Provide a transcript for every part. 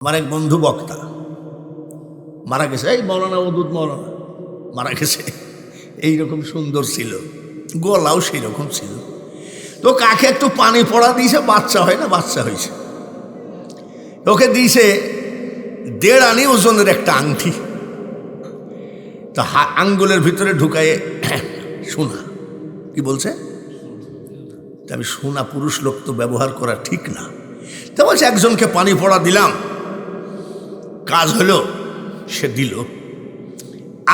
আমার এক বন্ধু বক্তা মারা গেছে, এই মৌলানা ওদুদ মৌলানা মারা গেছে। এইরকম সুন্দর ছিল, গলাও সেই রকম ছিল। তো কাকে একটু পানি পড়া দিয়েছে, বাচ্চা হয় না, বাচ্চা হয়েছে। ওকে দিয়েছে 1.5 আনি ওজনের একটা আংটি। তো আঙ্গুলের ভিতরে ঢুকায়ে সোনা, কি বলছে, আমি সোনা পুরুষ লোক তো ব্যবহার করা ঠিক না। তো বলছে একজনকে পানি পড়া দিলাম, কাজ হলো, সে দিল।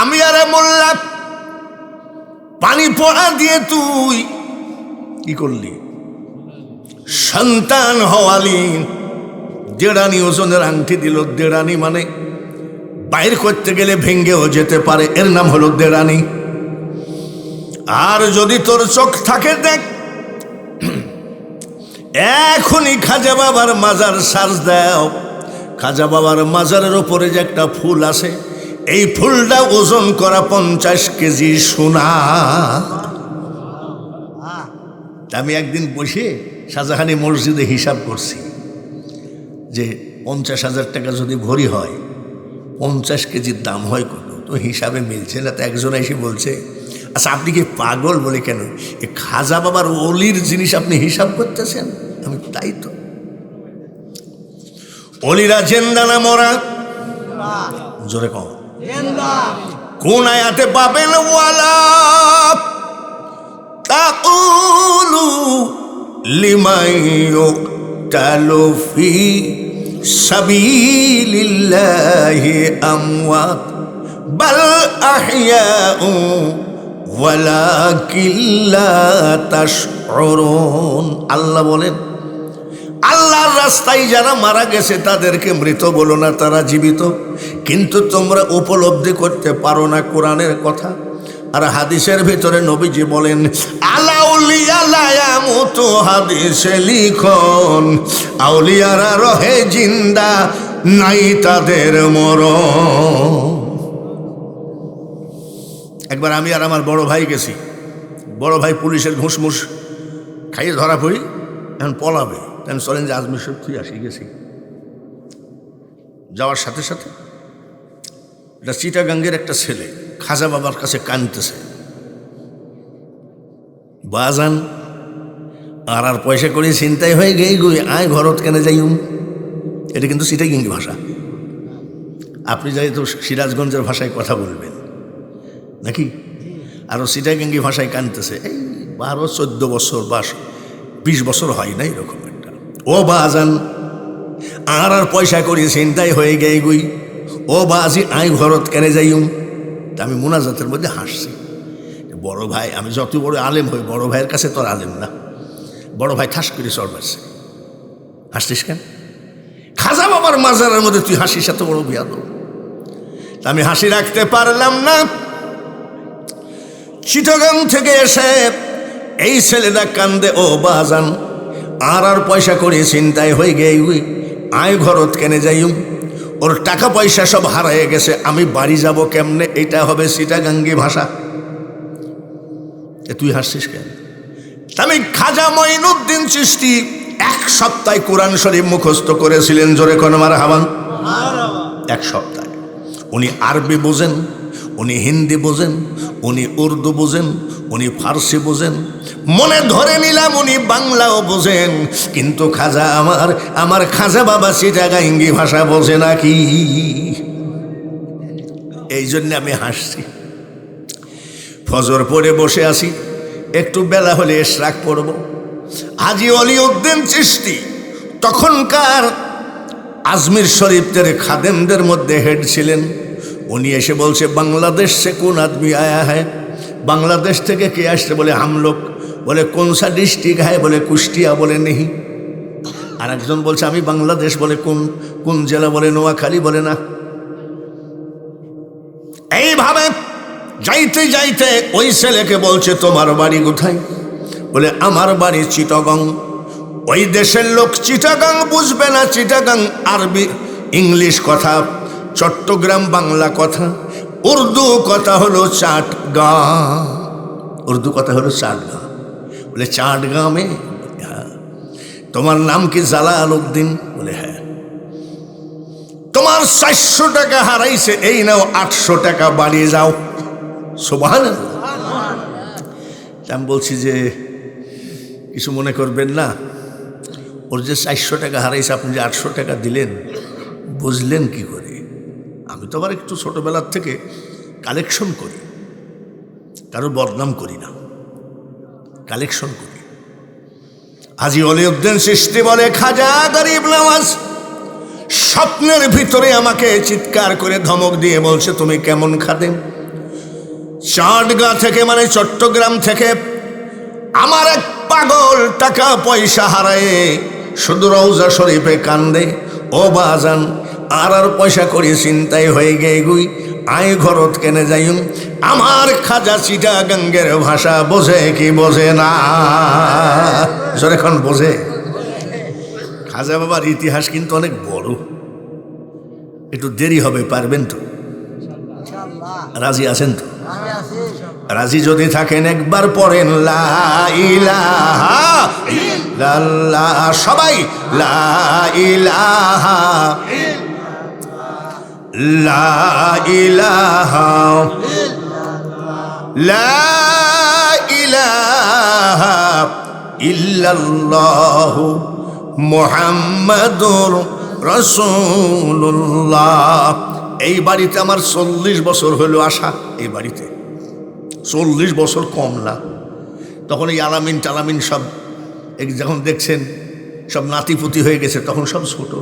আমি আরে মোল্লা, পানি পড়া দিয়ে তুই কি করলি? সন্তান হওয়ালি। 1.5 আনি ওজনের আংটি দিল। 1.5 আনি মানে বাইর করতে গেলে ভেঙ্গেও যেতে পারে, এর নাম হলো 1.5 আনি। আর যদি তোর চোখ থাকে দেখ, এখনই খাজা বাবার মাজার সার্চ দাও। খাজা বাবার মাজারের ওপরে যে একটা ফুল আছে, এই ফুলটা ওজন করা 50 কেজি সোনা। আমি একদিন বসে শাহজাহানি মসজিদে হিসাব করছি যে 50,000 টাকা যদি ভরি হয়, 50 কেজির দাম হয় কত? তো হিসাবে মিলছে না। তো একজন এসে বলছে, আচ্ছা আপনি কি পাগল? বলে কেন? এ খাজা বাবার অলির জিনিস আপনি হিসাব করতেছেন? আমি তাই তো। অলিরা জেন্দা না মরা? জোরে কম। কোন আয়াতে পাবেন? ওয়ালা তাকুলু লিমান ইউকতালু ফি সাবিলিল্লাহি আমওয়াত বাল আহইয়াউ ওয়ালাকিন লা তাশউরুন। আল্লাহ বলেন, আল্লাহর রাস্তায় যারা মারা গেছে তাদেরকে মৃত বলো না, তারা জীবিত। কিন্তু তোমরা উপলব্ধি করতে পারো না কোরআনের কথা। আর হাদিসের ভিতরে নবীজি বলেন, আলাউলিয়া লা ইয়ামুতু, হাদিসে লিখন আউলিয়ারা রহে জিন্দা, নাই তাদের মরণ। একবার আমি আর আমার বড় ভাই গেছি। বড় ভাই পুলিশের ঘুষমুষ খাইয়ে ধরা পড়ি, এখন পলাবে। আমি চলেন যে আজমির শরীফ তুই আসি গেছি। যাওয়ার সাথে সাথে এটা চিটাগাঙ্গের একটা ছেলে খাজা বাবার কাছে কানতেছে, বাজান আর পয়সা করে চিন্তাই হয়ে গেই গুই, আয় ঘরত কেন যাইম। এটা কিন্তু চিটাগাঙ্গি ভাষা। আপনি যাই তো সিরাজগঞ্জের ভাষায় কথা বলবেন নাকি? আরও চিটাগাঙ্গি ভাষায় কানতেছে। এই 12-14 বছর বা 20 বছর হয় না এরকম একটা। ও বাজান আর পয়সা করি চিন্তাই হয়ে গেই গুই, ও বাজি আই ঘরত কেনে যাইম। তা আমি মোনাজাতের মধ্যে হাসছি। বড় ভাই, আমি যত বড় আলেম হই, বড় ভাইয়ের কাছে তো আর আলেম না। বড় ভাই ঠাস করে চড় মারছে। হাসছিস কেন? খাজা বাবার মাজারের মধ্যে তুই হাসিস, এত বড় বিয়াদ। তা আমি হাসি রাখতে পারলাম না। চিটাগাং থেকে এসে এই ছেলেটা কান্দে, ও বাজান আর পয়সা করে চিন্তায় হয়ে গেই উই, আয় ঘরত কেনে যাইম। ওর টাকা পয়সা সব হারায় গেছে, আমি বাড়ি যাব কেমনে? এটা হবে চিটাগাঙ্গি ভাষা। তুই হাসছিস কেন? আমি খাজা মঈনুদ্দিন চিশতি 1 সপ্তাহে কোরআন শরীফ মুখস্থ করেছিলেন। জোরে কোন মারহাবা। 1 সপ্তাহে। উনি আরবি বোঝেন, উনি হিন্দি বোঝেন, উনি উর্দু বোঝেন, উনি ফার্সি বোঝেন, মনে ধরে নিলাম উনি বাংলাও বোঝেন। কিন্তু খাজা আমার খাজা বাবা চিটাগাঙ্গি ভাষা বোঝে নাকি? এই জন্য আমি হাসছি। ফজর পড়ে বসে আছি, একটু বেলা হলে ইশরাক পড়ব। হাজী ওলিউদ্দিন চিশতি তখনকার আজমির শরীফের খাদেমদের মধ্যে হেড ছিলেন। উনি এসে বলছে, বাংলাদেশ সে কোন আদমি আয়া হ্যায়? বাংলাদেশ থেকে কে আসছে? বলে হাম লোক। বলে কোন সা ডিস্ট্রিক্ট হ্যায়? বলে কুষ্টিয়া। বলে নেই। আর একজন বলছে আমি বাংলাদেশ। বলে কোন কোন জেলা? বলে নোয়াখালী। বলে না। এইভাবে যাইতে যাইতে ওই ছেলেকে বলছে, তোমার বাড়ি কোথায়? বলে আমার বাড়ি চিটাগং। ওই দেশের লোক চিটাগং বুঝবে না। চিটাগং আরবি ইংলিশ কথা, চট্টগ্রাম বাংলা কথা, উর্দু কথা হলো চাটগাঁ। উর্দু কথা হলো চাটগাঁ। বলে চাটগাঁমে? হ্যাঁ। তোমার নাম কি জালাল উদ্দিন? বলে হ্যাঁ। তোমার 400 টাকা হারাইছে, এই নাও 800 টাকা বাড়িয়ে যাও। সুবহানাল্লাহ। আমি বলছি যে কিছু মনে করবেন না, ওর যে 400 টাকা হারাইছে, আপনি যে 800 টাকা দিলেন বুঝলেন কি করে? আমি তো আবার একটু ছোটবেলার থেকে কালেকশন করি, কারোর বদনাম করি না, কালেকশন করি। হাজী ওলিউদ্দিন চিশতি বলে, খাজা গরিব নওয়াজ স্বপ্নের ভিতরে আমাকে চিৎকার করে ধমক দিয়ে বলছে, তুমি কেমন খাদেম? চাটগা থেকে, মানে চট্টগ্রাম থেকে আমার এক পাগল টাকা পয়সা হারায় শুধু রওজা শরীফে কান্দে, ও বাজান আর পয়সা করি চিন্তাই হয়ে গে গুই, আয় ঘরত কেনে যাইম। আমার খাজা চিটাগাঙ্গের ভাষা বোঝে কি বোঝে না? এখন বোঝে। খাজা বাবার ইতিহাস কিন্তু অনেক বড়, একটু দেরি হবে, পারবেন তো? রাজি আছেন তো? রাজি যদি থাকেন একবার পড়েন লা ইলাহা ইল্লাল্লাহ, সবাই লা ইলাহা লা ইলাহা লা ইলাহা ইল্লাল্লাহু মুহাম্মাদুর রাসূলুল্লাহ। এই বাড়িতে আমার 40 বছর হলো আসা, এই বাড়িতে 40 বছর কম না। তখন এই আলামিন টালামিন সব যখন দেখছেন সব নাতিপুতি হয়ে গেছে, তখন সব ছোট,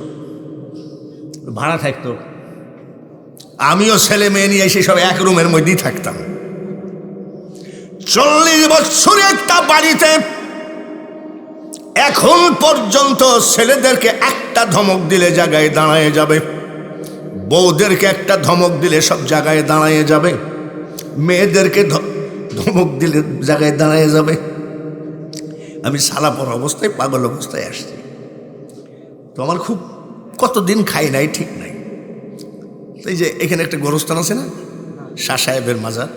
ভাড়া থাকতো। আমিও ছেলে মেয়ে নিয়ে এসে সব এক রুমের মধ্যেই থাকতাম। 40 বছর একটা বাড়িতে এখন পর্যন্ত ছেলেদেরকে একটা ধমক দিলে জায়গায় দাঁড়ায় যাবে, বউদেরকে একটা ধমক দিলে সব জায়গায় দাঁড়ায় যাবে, মেয়েদেরকে ধমক দিলে জায়গায় দাঁড়ায় যাবে। আমি সালাপর অবস্থায়, পাগল অবস্থায় আসছি। তো আমার খুব কতদিন খাই নাই, ঠিক নাই। এই যে এখানে একটা গোরস্থান আছে না, শাহ সাহেবের মাজার,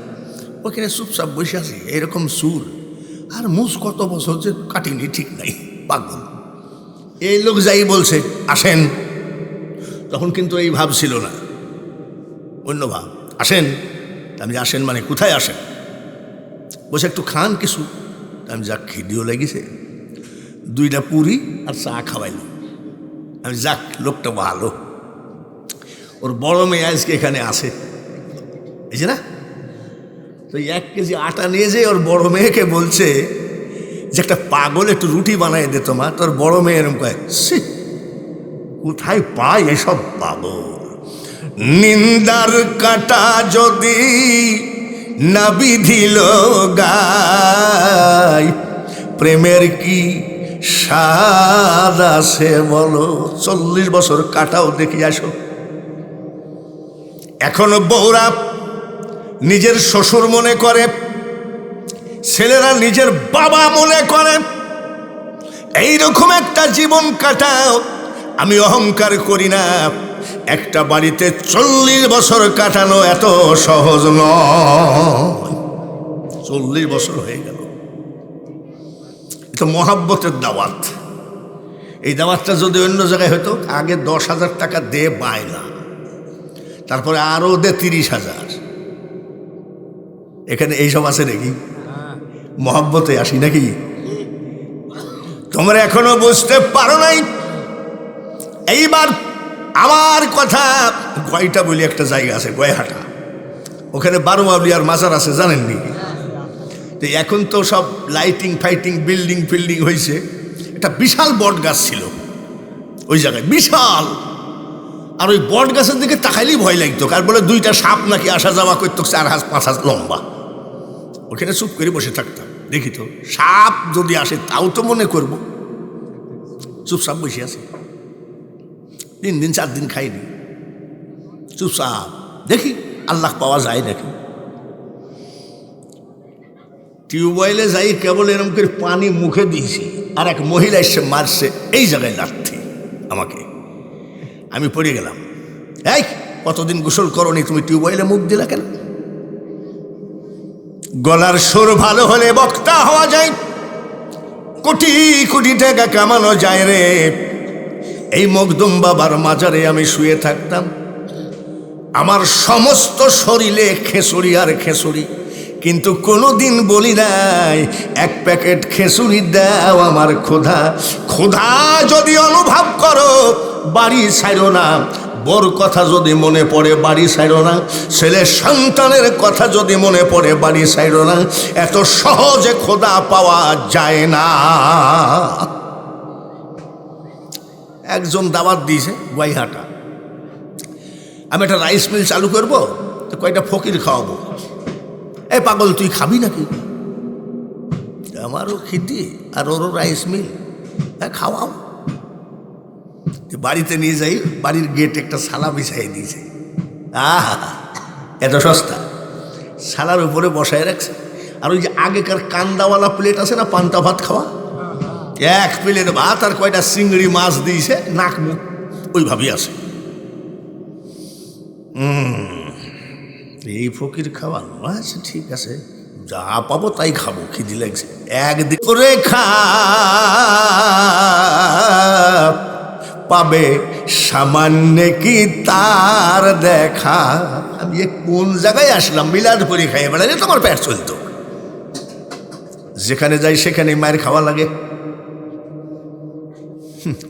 ওখানে চুপচাপ বসে আছি, এরকম চুল আর মুজ কত বছর যে কাটিনি, ঠিক নাই, পাগল। এই লোক যাই বলছে আসেন, তখন কিন্তু এই ভাব ছিল না, অন্য ভাব। আসেন, আমি আসেন মানে কোথায় আসেন? বসে একটু খান কিছু। আমি যাক, খিদিও লেগেছে, 2টা পুরি আর চা খাওয়াইল। আমি যাক, লোকটা ভালো। ওর বড় মেয়ে আজকে এখানে আসে, এই যে না, তো 1 কেজি আটা নিয়ে যে ওর বড় মেয়েকে বলছে যে একটা পাগল একটু রুটি বানায় দে তোমার। তোর বড় মেয়ে এরকম কয়, কোথায় পাই এসব পাগল? নিন্দার কাটা যদি না বিধিল গায়, প্রেমের কি স্বাদ আছে বলো? 40 বছর কাটাও দেখি আসো। এখনো বউরা নিজের শ্বশুর মনে করে, ছেলেরা নিজের বাবা মনে করে। এইরকম একটা জীবন কাটাও। আমি অহংকার করি না, একটা বাড়িতে 40 বছর কাটানো এত সহজ নয়। 40 বছর হয়ে গেল। এটা মহাব্বতের দাওয়াত। এই দাওয়াতটা যদি অন্য জায়গায় হতো, আগে 10,000 টাকা দে বায়না, তারপরে আরো দে 30,000। এখানে এইসব আছে নাকি? মহাব্বতে আসি নাকি? তোমরা এখনো বুঝতে পারো নাই। এইবার আমার কথা, গয়টা বলি একটা জায়গা আছে, গয়হাটা, ওখানে 12 আউলিয়ার মাজার আছে, জানেননি? তো এখন তো সব লাইটিং ফাইটিং, বিল্ডিং ফিল্ডিং হয়েছে। একটা বিশাল বট গাছ ছিল ওই জায়গায়, বিশাল। আর ওই বট গাছের দিকে তাকাইলেই ভয় লাগতো, কার বলে 2টা সাপ নাকি আসা যাওয়া করতো, 4 হাত 5 হাত লম্বা। ওখানে চুপ করে বসে থাকতাম, দেখি তো সাপ যদি আসে তাও তো মনে করব। চুপচাপ বসে আছে, 3 দিন 4 দিন খাইনি, চুপচাপ দেখি আল্লাহ পাওয়া যায় নাকি। টিউবওয়েলে যাই, কেবল এরকম করে পানি মুখে দিয়েছি, আর এক মহিলা এসে মারছে এই জায়গায় লাথি আমাকে। আমি পড়ে গেলাম। এই কতদিন গোসল করনি, তুমি টিউবওয়েলে মুখ দিলা কেন? গলার সুর ভালো হলে বক্তা হওয়া যায়, কোটি কোটি টাকা কামানো যায় রে। এই মখদুম বাবার মাজারে আমি শুয়ে থাকতাম, আমার সমস্ত শরীরে খেসুরি আর খেসুরি, কিন্তু কোনোদিন বলি নাই এক প্যাকেট খেসুরি দাও আমার ক্ষুধা। ক্ষুধা যদি অনুভব করো বাড়ি ছাইরো না, বর কথা যদি মনে পড়ে বাড়ি ছাইরো না, ছেলে সন্তানের কথা যদি মনে পড়ে বাড়ি ছাইরো না। এত সহজে ক্ষুধা পাওয়া যায় না। একজন দাওয়াত দিয়েছে গুয়াইহাটা, আমি একটা রাইস মিল চালু করবো, তো কয়টা ফকির খাওয়াবো। এই পাগল তুই খাবি নাকি? আমারও খিদি আর ওরও রাইস মিল, হ্যাঁ খাওয়াও। বাড়িতে নিয়ে যাই, বাড়ির গেট একটা সালা বিছাই দিয়েছে। আহা, এত সস্তা, সালার উপরে বসায় রাখছে। আর ওই যে আগেকার কান্দাওয়ালা প্লেট আছে না, পান্তা ভাত খাওয়া, এক প্লেট ভাত আর কয়টা চিংড়ি মাছ দিয়েছে, নাক মুখ ওইভাবেই আছে। এই ফকির খাওয়ানো, আচ্ছা ঠিক আছে, যা পাবো তাই খাবো, খিদি লাগছে। একদিন করে পাবে সামান্য কি তার দেখা। আমি কোন জায়গায় আসলাম? বিলাদপুরি খাইয়ে বেড়ালে তোমার পেট চলতো। যেখানে যাই সেখানে মায়ের খাওয়া লাগে,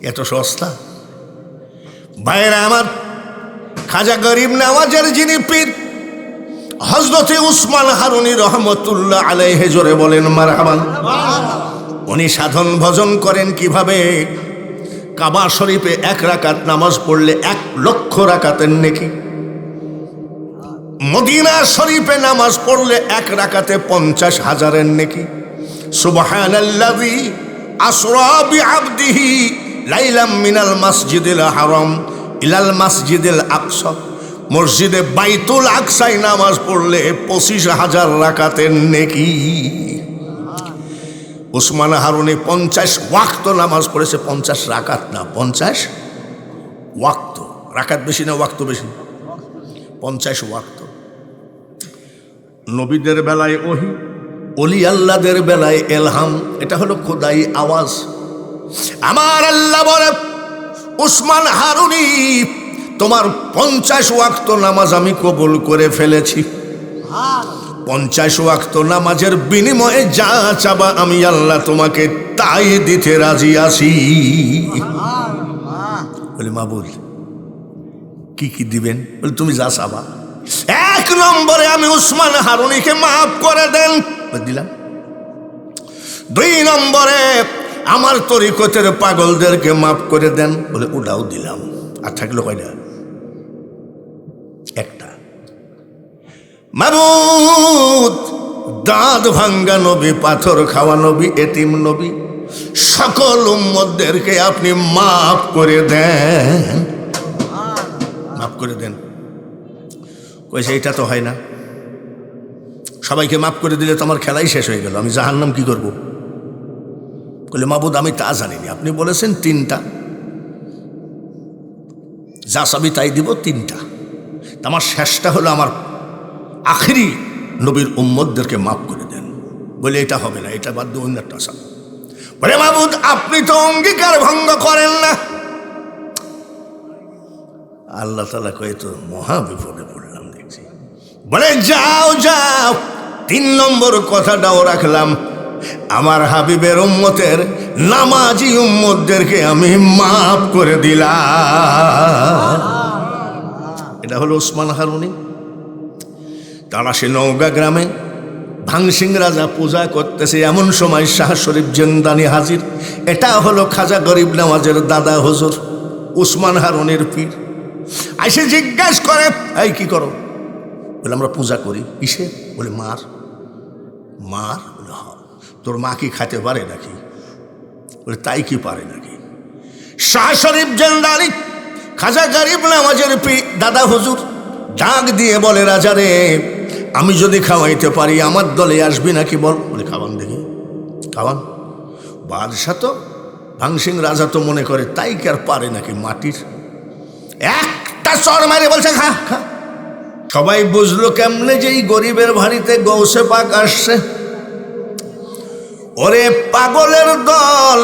এত সস্তা। ভাইরা আমার, খাজা গরিব নওয়াজের যিনি পীর হযরতে উসমান হারুনি রহমতুল্লাহ আলাইহি, জোরে বলেন মারহাবান। উনি সাধন ভজন করেন কিভাবে? কাবা শরীফে 1 রাকাত নামাজ পড়লে 1 লক্ষ রাকাতের নেকি, মদিনা শরীফে নামাজ পড়লে 1 রাকাতে 50,000-এর নেকি। সুবহানাল্লাযী আসরা বিআবদিহি লাইলাম মিনাল মাসজিদিল হারাম ইলাল মাসজিদিল আকসা। মসজিদে বাইতুল আকসায় নামাজ পড়লে 25,000 রাকাতের নেকি। উসমান হারুনি 50 ওয়াক্ত নামাজ পড়েছে, 50 রাকাত না, 50 ওয়াক্ত। রাকাত বেশি না ওয়াক্ত বেশি? 50 ওয়াক্ত। নবীদের বেলায় ওহী, ওলি আল্লাহদের বেলায় এলহাম। এটা হলো খোদাই আওয়াজ। আমার আল্লাহ বলে, উসমান হারুনি তোমার 50 ওয়াক্ত নামাজ আমি কবুল করে ফেলেছি। 50 ওয়াক্ত নামাজের বিনিময়ে যা চাবা আমি আল্লাহ তোমাকে তাই দিতে রাজি আছি। বলে মাবুদ কি কি দিবেন? বলে তুমি যা চাবা। 1 নম্বরে আমি উসমান হারুনিকে মাফ করে দেন, দিলাম। 2 নম্বরে আমার তরিকতের পাগলদেরকে মাফ করে দেন, বলে ওটাও দিলাম। আর থাকলো কয়টা? একটা। মাবুদ দাঁত ভাঙ্গা নবী, পাথর খাওয়া নবী, এতিম নবী, সকল উম্মতদেরকে আপনি মাফ করে দেন, মাফ করে দেন। কইছে এটা তো হয় না, সবাইকে মাফ করে দিলে তো আমার খেলাই শেষ হয়ে গেল, আমি জাহান্নাম কি করব? বলে মাবুদ আমি তা জানিনি, আপনি বলেছেন 3টা, যা চাবি তাই দিব 3টা। আমার শেষটা হলো আমার আখিরি নবীর উম্মতদেরকে মাফ করে দেন। বলে এটা হবে না, এটা বাদ দিয়ে অন্য একটা চান। বলে মাবুদ আপনি তো অঙ্গীকার ভঙ্গ করেন না। আল্লাহ তাআলা কয়ে তো মহা বিপদে পড়লাম দেখছি। বলে যাও যাও, 3 নম্বর কথাটাও রাখলাম, আমার হাবিবের উম্মতের নামাজি উম্মতদেরকে আমি মাফ করে দিলাম। এটা হলো উসমান হারুনি। তারা সে নওগাঁ গ্রামে ভাংসিং রাজা পূজা করতেছে, এমন সময় শাহ শরীফ জিন্দানি হাজির। এটা হলো খাজা গরিব নওয়াজের দাদা হুজুর উসমান হারুনির পীর। আইসে জিজ্ঞাসা করে, এই কি করো? বলে আমরা পূজা করি। কিসে? বলে মার। মার? বলে হ। তোর মা কি খাইতে পারে নাকি? বলে তাই কি পারে নাকি? শাহ শরীফ জিন্দানি খাজা গরিব নওয়াজের পীর দাদা হুজুর ডাক দিয়ে বলে, রাজা রে, আমি যদি খাওয়াইতে পারি আমার দলে আসবি নাকি বল? বলে খাওয়ান দেখি, খাওয়ান। বাদশাহ তো ভাংসিং রাজা তো মনে করে তাই কি আর পারে নাকি মাটির। একটা চর মারে বলছে খা খা। সবাই বুঝলো কেমনে যে এই গরিবের বাড়িতে গৌসে পাক আসছে। ওরে পাগলের দল,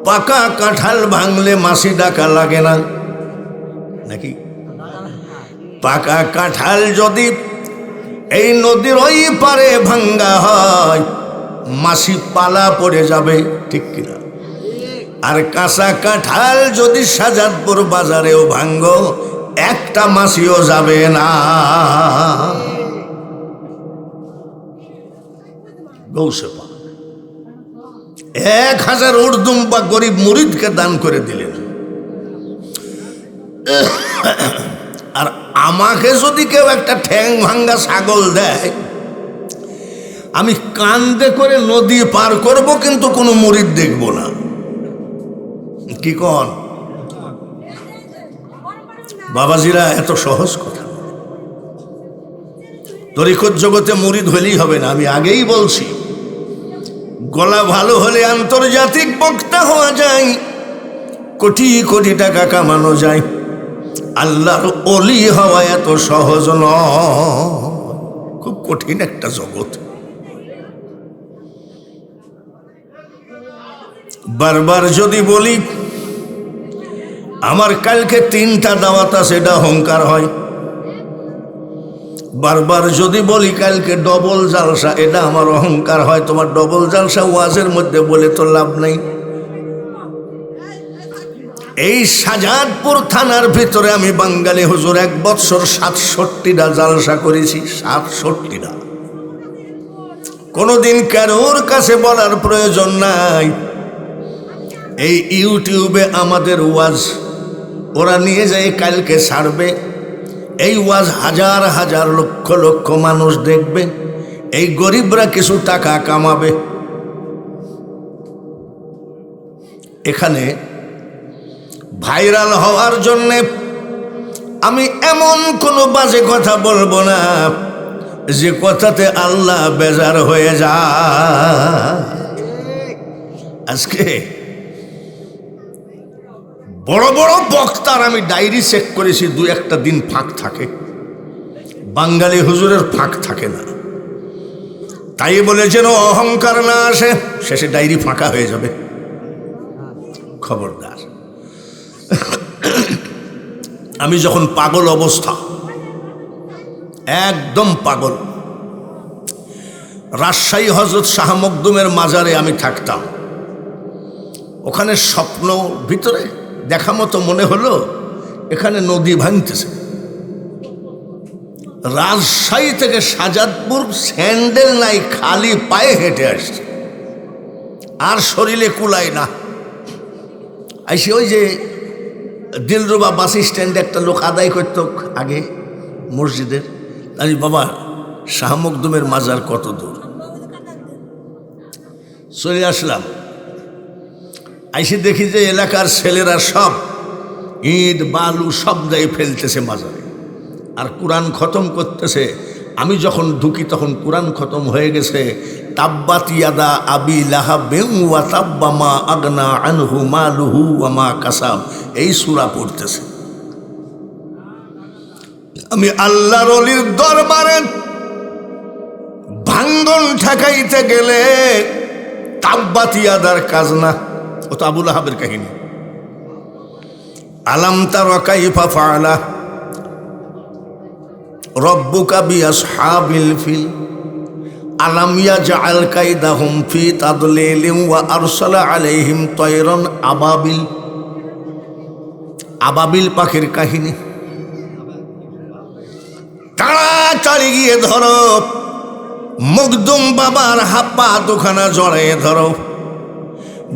পাকা কাঁঠাল ভাঙলে মাছি ডাকা লাগে না নাকি? পাকা কাঁঠাল যদি এই নদীর ওই পারে ভাঙ্গা হয় মাছি পালা পড়ে যাবে, ঠিক কিনা? আর কাঁচা কাঁঠাল যদি শাহজাদপুর বাজারেও ভাঙ্গো একটা মাছিও যাবে না। গৌসে পাক 1000 উর্দুম্বা গরিব মুরিদকে দান করে দিলেন। আর আমাকে যদি কেউ একটা ঠ্যাং ভাঙ্গা ছাগল দেয়, আমি কান্দে করে নদী পার করব, কিন্তু কোনো মুরিদ দেখব না। কি কন বাবাজিরা? এত সহজ কথা। তরিকত জগতে মুরিদ হলেই হবে না, আমি আগেই বলছি। গলা ভালো হলে আন্তর্জাতিক বক্তা হওয়া যায়, কোটি কোটি টাকা কামানো যায়। আল্লাহর ওলি হওয়া এত সহজ নয়, খুব কঠিন একটা জগৎ। বারবার যদি বলি আমার কালকে 3টা দাওয়াত আছে, এটা অহংকার হয়। বারবার যদি বলি কালকে ডবল জালসা, এটা আমার অহংকার হয়। তোমার ডবল জালসা ওয়াজের মধ্যে বলে তো লাভ নাই। এই শাহজাদপুর থানার ভিতরে আমি বাঙালি হুজুর 1 বছর 67টা জালসা করেছি, 67টা। কোনোদিন কারোর কাছে বলার প্রয়োজন নাই। এই ইউটিউবে আমাদের ওয়াজ ওরা নিয়ে যায়, কালকে ছাড়বে। এই ওয়াজ হাজার হাজার লক্ষ লক্ষ মানুষ দেখবে। এই গরিবরা কিছু টাকা কামাবে। এখানে ভাইরাল হওয়ার জন্যে আমি এমন কোনো বাজে কথা বলবো না যে কথাতে আল্লাহ বেজার হয়ে যায়। আজকে বড় বড় বক্তার আমি ডায়েরি চেক করেছি, 2-1টা দিন ফাঁক থাকে। বাঙালি হুজুরের ফাঁক থাকে না। তাই বলে যেন অহংকার না আসে, শেষে ডায়েরি ফাঁকা হয়ে যাবে। খবরদার। আমি যখন পাগল অবস্থা, একদম পাগল, রাজশাহী হযরত শাহ মখদুমের মাজারে আমি থাকতাম। ওখানে স্বপ্ন ভিতরে দেখা মতো মনে হলো এখানে নদী ভাঙতেছে। রাজশাহী থেকে শাহজাদপুর স্যান্ডেল নাই, খালি পায়ে হেঁটে আসছে, আর শরীরে কুলায় না। আইসি ওই যে দিলরুবা বাস স্ট্যান্ডে একটা লোক আদায় করত আগে মসজিদের। আমি বাবা শাহ মখদুমের মাজার কত দূর, চলে আসলাম। আইসে দেখি যে এলাকার ছেলেরা সব ইট বালু সব দেয় ফেলতেছে মাজারে, আর কোরআন খতম করতেছে। আমি যখন ঢুকি তখন কোরআন খতম হয়ে গেছে। তাব্বাত ইয়াদা আবি লাহাবিন ওয়া তাব্বা মা আগনা আনহু মালুহু ওয়া মা কাসাব, এই সূরা পড়তেছে। আমি আল্লাহর ওলির দরবারে ভাঙ্গন ঠেকাইতে গেলে তাব্বাত ইয়াদার কাজ না, ও তো আবু লাহাবের কাহিনী। আলাম তারা কাইফা ফাআলা রব্বুকা বিআসহাবিল ফিল আলাম ইয়াজআল কাইদাহুম ফি তাদলিলিন ওয়া আরসালা আলাইহিম তায়রান আবাবিল। আবাবিল পাখির কাহিনী। তাড়াতাড়ি গিয়ে ধরো মখদুম বাবার হাপ্পা দুখানা জড়াইয়ে ধরো।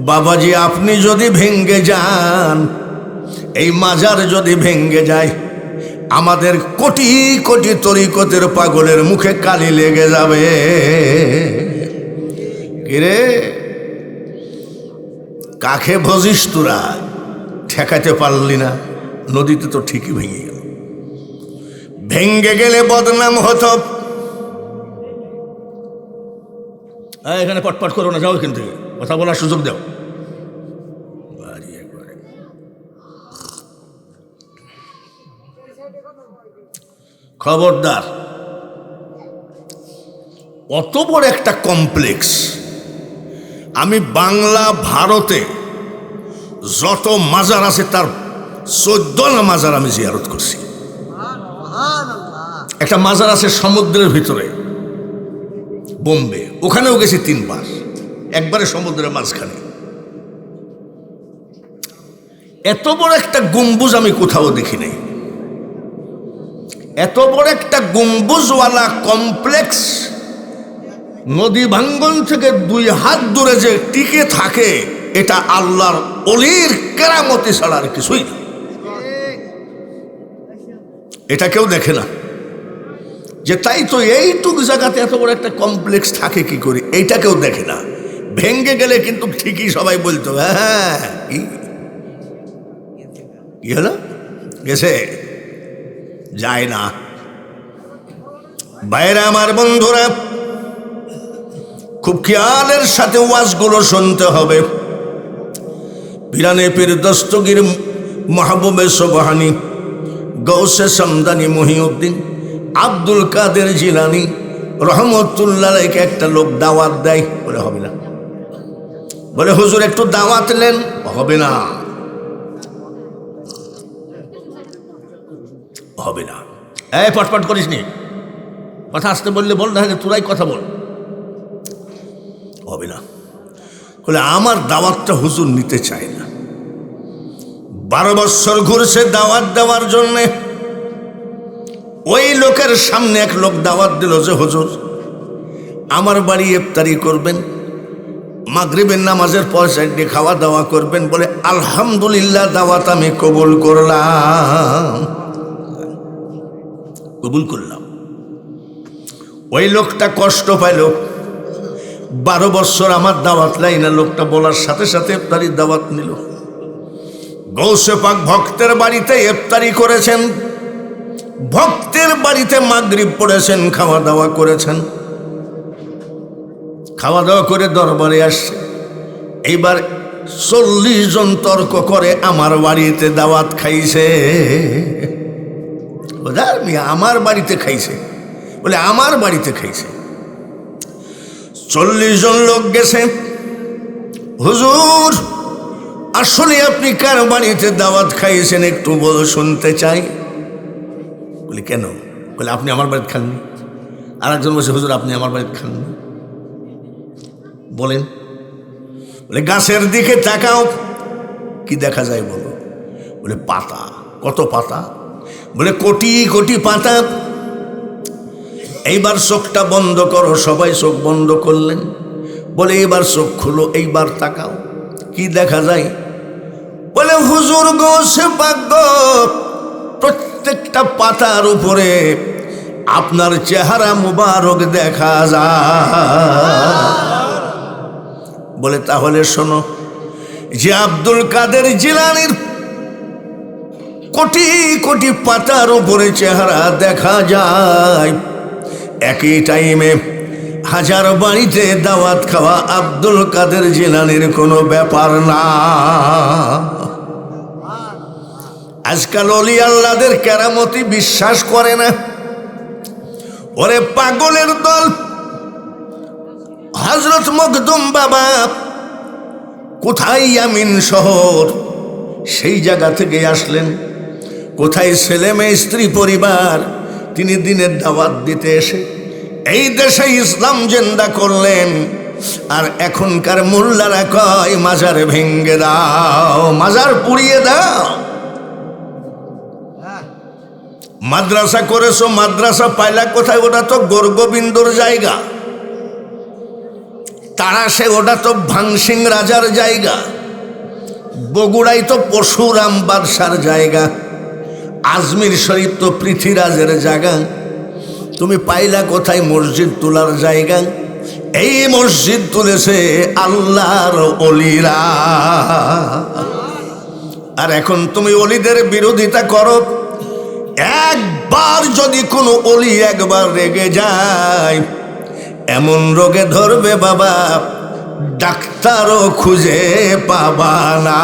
বাবাজি আপনি যদি ভেঙ্গে যান, এই মাজার যদি ভেঙ্গে যায়, আমাদের কোটি কোটি তরিকতের পাগলের মুখে কালি লেগে যাবে। কিরে কাকে ভজিস তোরা, ঠেকাতে পারলি না, নদীতে তো ঠিকই ভেঙে গেল। ভেঙ্গে গেলে বদনাম হতো। এখানে পটপট করো না, যাও এখান থেকে, কথা বলার সুযোগ দাও। খবরদার, অত বড় একটা কমপ্লেক্স আমি বাংলা ভারতে যত মাজার আছে তার 14 মাজার আমি জিয়ারত করছি। একটা মাজার আছে সমুদ্রের ভিতরে বোম্বে, ওখানেও গেছি 3 বার, একবারে সমুদ্রের মাঝখানে। এত বড় একটা গম্বুজ আমি কোথাও দেখি নাই। এত বড় একটা গম্বুজওয়ালা কমপ্লেক্স নদী ভাঙ্গন থেকে 2 হাত দূরে যে টিকে থাকে, এটা আল্লাহর অলির কেরামতি ছাড়া আর কিছুই না। এটা কেউ দেখে না। যে তাই তো এইটুক জায়গাতে এত বড় একটা কমপ্লেক্স থাকে কি করে, এইটা কেউ দেখে না। ভেঙ্গে গেলে কিন্তু ঠিকই সবাই বলতো হ্যাঁ কি হলো, গেছে, যায় না। বাইরে আমার বন্ধুরা, খুব খেয়ালের সাথে ওয়াজগুলো শুনতে হবে। পিরানে পীর দস্তগীর মাহবুবে সুবহানী গৌসে সমদানি মহিউদ্দিন আব্দুল কাদের জিলানী রহমতুল্লাহ আলাইহি একটা লোক দাওয়াত দেয়, বলে হবে না, বলে হুজুর একটু দাওয়াত নেন, হবে না, হবে না। এই পটপট করিস নি, কথা আসতে বললে বল, না তোরাই কথা বল, হবে না। বলে আমার দাওয়াতটা হুজুর নিতে চায় না। 12 বছর ঘুরছে দাওয়াত দেওয়ার জন্যে। ওই লোকের সামনে এক লোক দাওয়াত দিল যে হুজুর আমার বাড়ি ইফতারি করবেন, মাগরিবের নামাজের পর সাইডে খাওয়া দাওয়া করবেন। বলে আলহামদুলিল্লাহ, দাওয়াত আমি কবুল করলাম, কবুল করলাম। ওই লোকটা কষ্ট পাইল। 12 বছর আমার দাওয়াত লাই না, লোকটা বলার সাথে সাথে ইফতারির দাওয়াত নিল। গৌসে পাক ভক্তের বাড়িতে ইফতারি করেছেন, ভক্তের বাড়িতে মাগরিব পড়েছেন, খাওয়া দাওয়া করেছেন। খাওয়া দাওয়া করে দরবারে আসছে। এইবার 40 জন তর্ক করে আমার বাড়িতে দাওয়াত খাইছে। আমার বাড়িতে খাইছে, বলে আমার বাড়িতে খাইছে। 40 জন লোক গেছে, হুজুর আসলে আপনি কার বাড়িতে দাওয়াত খাইছেন একটু শুনতে চাই। বলি কেন? বলে আপনি আমার বাড়িতে খাননি। আর একজন বলছে হুজুর আপনি আমার বাড়িতে খাননি, বলেন। বলে গাছের দিকে তাকাও, কি দেখা যায় বলো? বলে পাতা। কত পাতা? বলে কোটি কোটি পাতা। এইবার চোখটা বন্ধ করো। সবাই চোখ বন্ধ করলেন। বলে এবার চোখ খুলো, এইবার তাকাও, কি দেখা যায়? বলে হুজুর গোসে পাক, প্রত্যেকটা পাতার উপরে আপনার চেহারা মুবারক দেখা যায়। বলে তাহলে শোনো, যে আব্দুল কাদের জিলানীর কোটি কোটি পাতার উপরে চেহারা দেখা যায়, একই টাইমে 1000 বাড়িতে দাওয়াত খাওয়া আব্দুল কাদের জিলানীর কোনো ব্যাপার না। আজকাল অলি আল্লাহদের কেরামতি বিশ্বাস করে না। ওরে পাগলের দল! হযরত মখদুম বাবা কোথায় আমিন শহর, সেই জায়গা থেকে আসলেন। কোথায় ছেলে মেয়ে স্ত্রী পরিবার, তিনি দিনের দাওয়াত দিতে এসে এই দেশে ইসলাম জিন্দা করলেন। আর এখনকার মোল্লারা কয় মাজার ভেঙ্গে দাও, মাজার পুড়িয়ে দাও। মাদ্রাসা করেছো, মাদ্রাসা পাইলা কোথায়? ওটা তো গোরগোবিন্দর জায়গা। তারাশে ওটা তো ভাংসিং রাজার জায়গা। বগুড়াই তো পরশুরাম বাদশার জায়গা। আজমির শরীফ তো পৃথ্বীরাজের জায়গা। তুমি পাইলা কোথায় মসজিদ তোলার জায়গা? এই মসজিদ তুলেছে আল্লাহর ওলিরা। আর এখন তুমি ওলিদের বিরোধিতা করো। একবার যদি কোনো ওলি একবার রেগে যায়, এমন রোগে ধরবে বাবা ডাক্তারও খুঁজে পাবা না।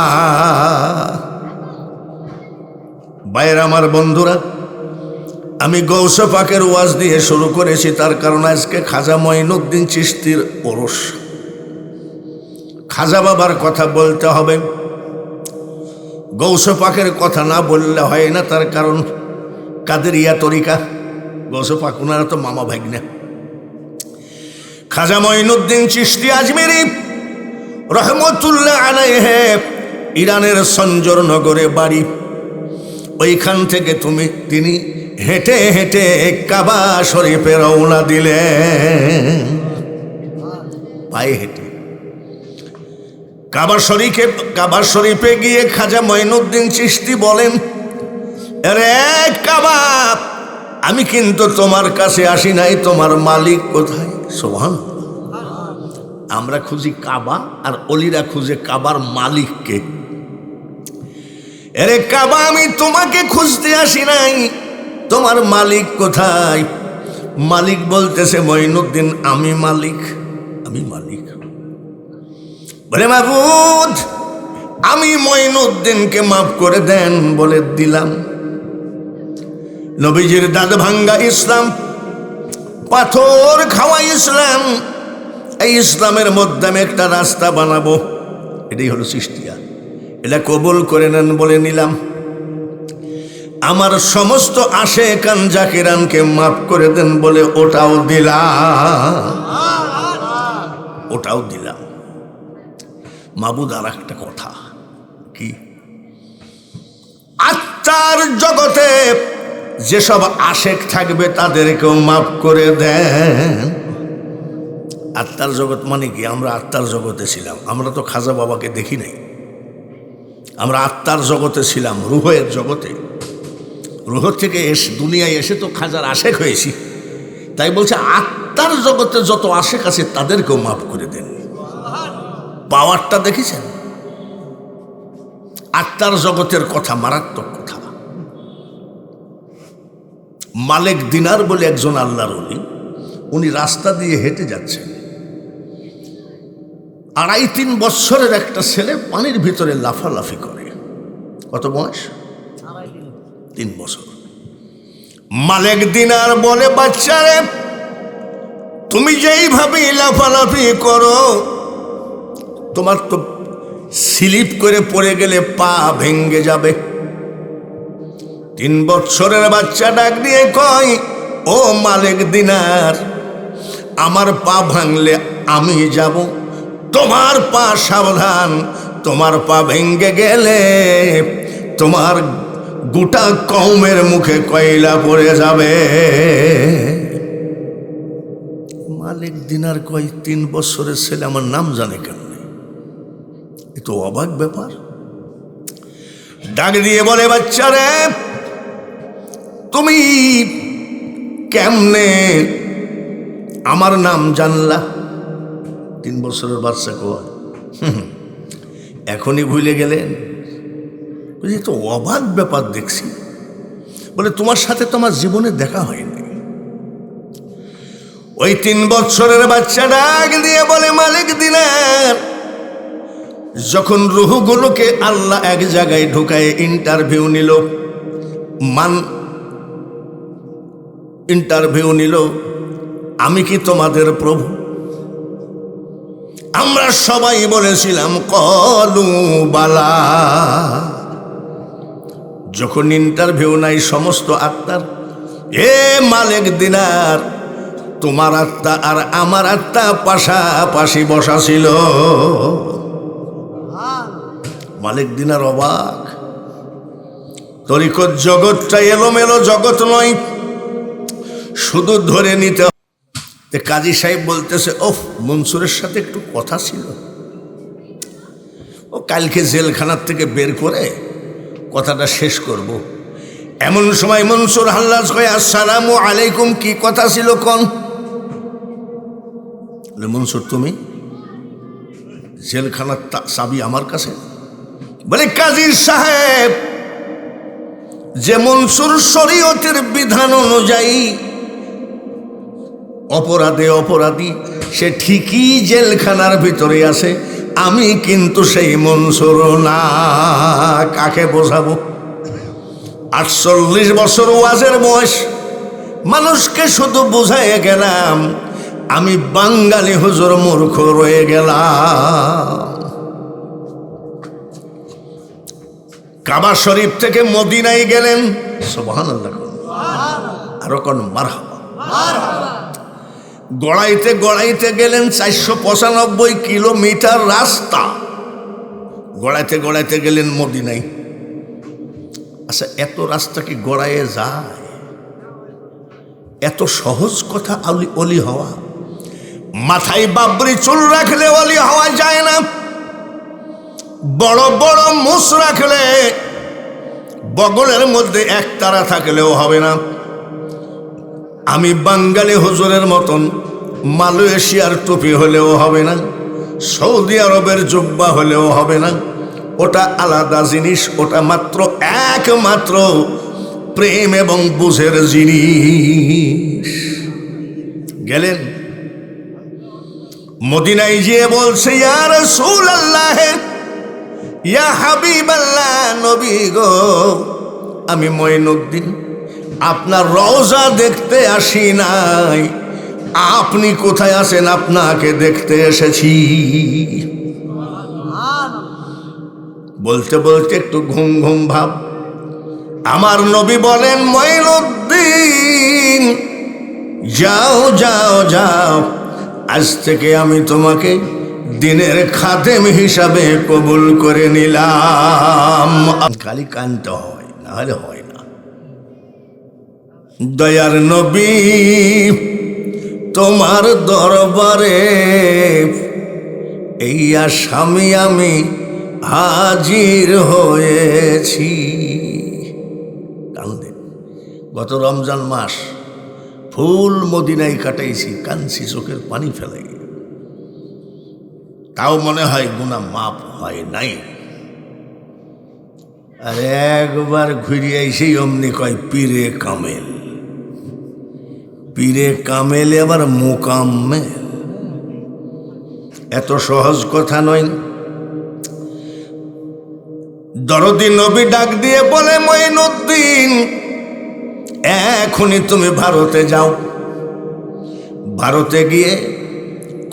বাইরে আমার বন্ধুরা, আমি গৌসে পাকের ওয়াজ দিয়ে শুরু করেছি, তার কারণ আজকে খাজা মঈনুদ্দিন চিশতির ওরস। খাজা বাবার কথা বলতে হবে। গৌসে পাকের কথা না বললে হয় না, তার কারণ কাদেরিয়া তরিকা। গৌসে পাক ওনারা তো মামা ভাগ্নে। খাজা মঈনুদ্দিন চিশতি আজমেরি রহমতুল্লাহ আলাইহি ইরানের সঞ্জর নগরে বাড়ি। ওইখান থেকে তিনি হেঁটে হেঁটে কাবা শরীফে রওনা দিলেন, পায়ে হেঁটে। কাবা শরীফে গিয়ে খাজা মঈনুদ্দিন চিশতি বলেন, আরে কাবা, আমি কিন্তু তোমার কাছে আসি নাই, তোমার মালিক কোথায়? সুবহানাল্লাহ। আমরা খুঁজি কাবা আর অলিরা খুঁজে কাবার মালিককে। আরে কাবা, আমি তোমাকে খুঁজতে আসি নাই, তোমার মালিক কোথায়? মালিক বলতেছে মঈনুদ্দিন, আমি মালিক। বলে মাবুদ, আমি মঈনুদ্দিনকে মাফ করে দেন। বলে দিলাম। নবীজির দাঁত ভাঙ্গা ইসলাম, পাথর খাওয়া ইসলাম, এই ইসলামের মধ্যে আমি একটা রাস্তা বানাবো, এটাই হলো চিশতিয়া। এটা কবুল করে নেন। বলে নিলাম। আমার সমস্ত আশেকান জাকিরানকে মাফ করে দেন। বলে ওটাও দিলাম। মাবুদ আর একটা কথা কি, আত্মার জগতে যেসব আশেক থাকবে তাদেরকেও মাফ করে দেন। আত্মার জগৎ মানে কি? আমরা আত্মার জগতে ছিলাম, আমরা তো খাজা বাবাকে দেখি নাই। আমরা আত্মার জগতে ছিলাম, রুহের জগতে। রুহ থেকে দুনিয়ায় এসে তো খাজার আশেক হয়েছি। তাই বলছে আত্মার জগতে যত আশেক আছে তাদেরকেও মাফ করে দেন। পাওয়ারটা দেখেছেন? আত্মার জগতের কথা মারাত্মক কথা। মালিক দিনার বলে একজন আল্লাহর ওলি, উনি রাস্তা দিয়ে হেঁটে যাচ্ছেন। 2.5-3 বছরের একটা ছেলে পানির ভিতরে লাফালাফি করে। কত বয়স? 3 বছর। মালিক দিনার বলে, বাচ্চারে, তুমি যেইভাবে লাফালাফি করো, তোমার তো স্লিপ করে পড়ে গেলে পা ভেঙ্গে যাবে। 3 বছরের বাচ্চা ডাক দিয়ে কয়, ও মালিক দিনার, আমার পা ভাঙলে আমি যাব, তোমার পা সাবধান, তোমার পা ভেঙ্গে গেলে তোমার গোটা কওমের মুখে কয়লা পড়ে যাবে। মালিক দিনার কয়, 3 বছরের ছেলে আমার নাম জানে কেন? এ তো অবাক ব্যাপার। ডাক দিয়ে বলে, বাচ্চারে, তুমি কেমনে আমার নাম জানলা? 3 বছরের বাচ্চা কয়, এখনই ভুলে গেলেন? বুঝলি, তো অবাক ব্যাপার দেখছি। বলে, তোমার সাথে তো আমার জীবনে দেখা হয়নি। ওই 3 বছরের বাচ্চা ডাক দিয়ে বলে, মালিক দিনার, যখন রুহগুলোকে আল্লাহ এক জায়গায় ঢুকায় ইন্টারভিউ নিল, আমি কি তোমাদের প্রভু? আমরা সবাই বলেছিলাম কলু বালা। যখন ইন্টারভিউ নাই সমস্ত আত্মার, এ মালিক দিনার, তোমার আত্মা আর আমার আত্মা পাশাপাশি বসা ছিল। মালিক দিনার অবাক। তরিকত জগৎটা এলোমেলো জগৎ নয়, শুধু ধরে নিতে। কাজী সাহেব বলতেছে, ওহ, মনসুরের সাথে একটু কথা ছিল, ও কালকে জেলখানার থেকে বের করে কথাটা শেষ করব। এমন সময় মনসুর হাল্লাজ কয়, আসসালামু আলাইকুম, কি কথা ছিল কোন? মনসুর, তুমি? জেলখানার চাবি আমার কাছে। বলে, কাজী সাহেব, যে মনসুর শরীয়তের বিধান অনুযায়ী অপরাধী, সে ঠিকই জেলখানার ভিতরে আছে, আমি কিন্তু সেই মনসুর না। কাকে বোঝাবো? 48 বছর ওয়াজের বয়স, মানুষকে শুধু বুঝাইয়ে গেলাম, আমি বাঙালি হুজুর মূর্খ রয়ে গেলাম। কাবা শরীফ থেকে মদিনায় গেলেন, সুবহানাল্লাহ, আরো কোন মারহাবা। গড়াইতে গড়াইতে গেলেন 495 কিলোমিটার রাস্তা, গড়াইতে গড়াইতে গেলেন মদিনায়। আচ্ছা, এত রাস্তা কি গড়াইয়ে যায়? এত সহজ কথা অলি হওয়া? মাথায় বাবরি চুল রাখলে অলি হওয়া যায় না, বড় বড় মুছ রাখলে, বগলের মধ্যে একতারা থাকলেও হবে না। আমি বাঙালি হুজুরের মতন মালয়েশিয়ার টুপি হলেও হবে না, সৌদি আরবের জুব্বা হলেও হবে না। ওটা আলাদা জিনিস, ওটা মাত্র একমাত্র প্রেম এবং বুঝের জিনিস। গেলেন মদিনায় গিয়ে বলছে, ইয়া রাসূলুল্লাহ, ইয়া হাবিবাল্লাহ, নবী গো, আমি মঈনুদ্দিন আপনার রওজা দেখতে আসি নাই, আপনি কোথায় আছেন আপনাকে দেখতে এসেছি। বলতে বলতে একটু ঘুম ঘুম ভাব। আমার নবী বলেন, মঈনুদ্দিন যাও যাও যাও, আজ থেকে আমি তোমাকে দিনের খাদেম হিসাবে কবুল করে নিলাম। খালি কানতে হয়, না হলে হয় না। দয়ার নবী তোমার দরবারে এই আসামি আমি হাজির হয়েছি। কান্দেন। গত রমজান মাস ফুল মদিনায় কাটাইছি, কানছি, চোখের পানি ফেলাই, তাও মনে হয় গুনাহ মাপ হয় নাই। আর একবার ঘুরে আইসেই অমনি কয় পীরে কামেল। পীরে কামেল আবার মোকাম্মেল, এত সহজ কথা নয়। দরদি নবী ডাক দিয়ে বলে, মঈনুদ্দিন এখনই তুমি ভারতে যাও, ভারতে গিয়ে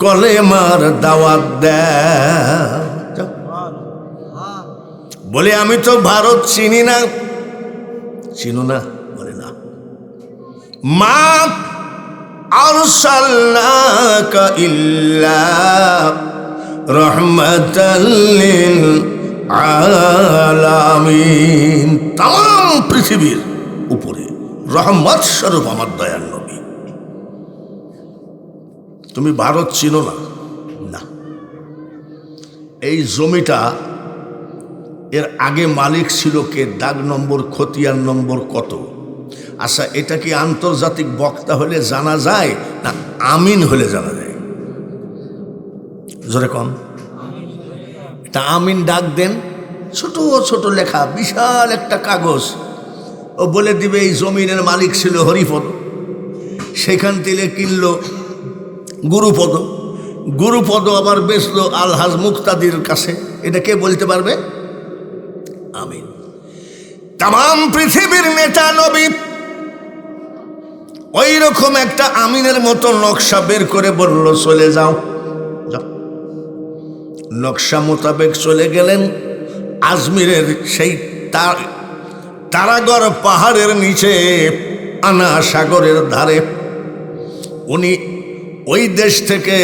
কলেমার দাওয়াত দাও। বলে, আমি তো ভারত চিনি না। চিনো না? বলে না। মা আরসালনাকা ইল্লা রাহমাতাল লিল আলামিন। তাম পৃথিবীর উপরে রহমত স্বরূপ আমার দয়ার নবী। তুমি ভারত চিনো না? না। এই জমিটা এর আগে মালিক ছিল কে? দাগ নম্বর, খতিয়ান নম্বর কত? আচ্ছা, এটা কি আন্তর্জাতিক বক্তা হলে জানা যায় না আমিন হলে জানা যায়? জোরে কম। এটা আমিন ডাক দেন, ছোট ছোট লেখা, বিশাল একটা কাগজ। ও বলে দিবে এই জমিনের মালিক ছিল হরিপদ, সেখান থেকে কিনলো গুরুপদ, গুরুপদ আবার বেচলো আলহাজ মুক্তাদির কাছে। এটা কে বলতে পারবে? আমিন। তাম পৃথিবীর নেতা নবী ওই রকম একটা আমিনের মতো নকশা বের করে বলল, চলে যাও। নকশা মোতাবেক চলে গেলেন আজমিরের সেই তারাগড় পাহাড়ের নিচে, আনা সাগরের ধারে। উনি ওই দেশ থেকে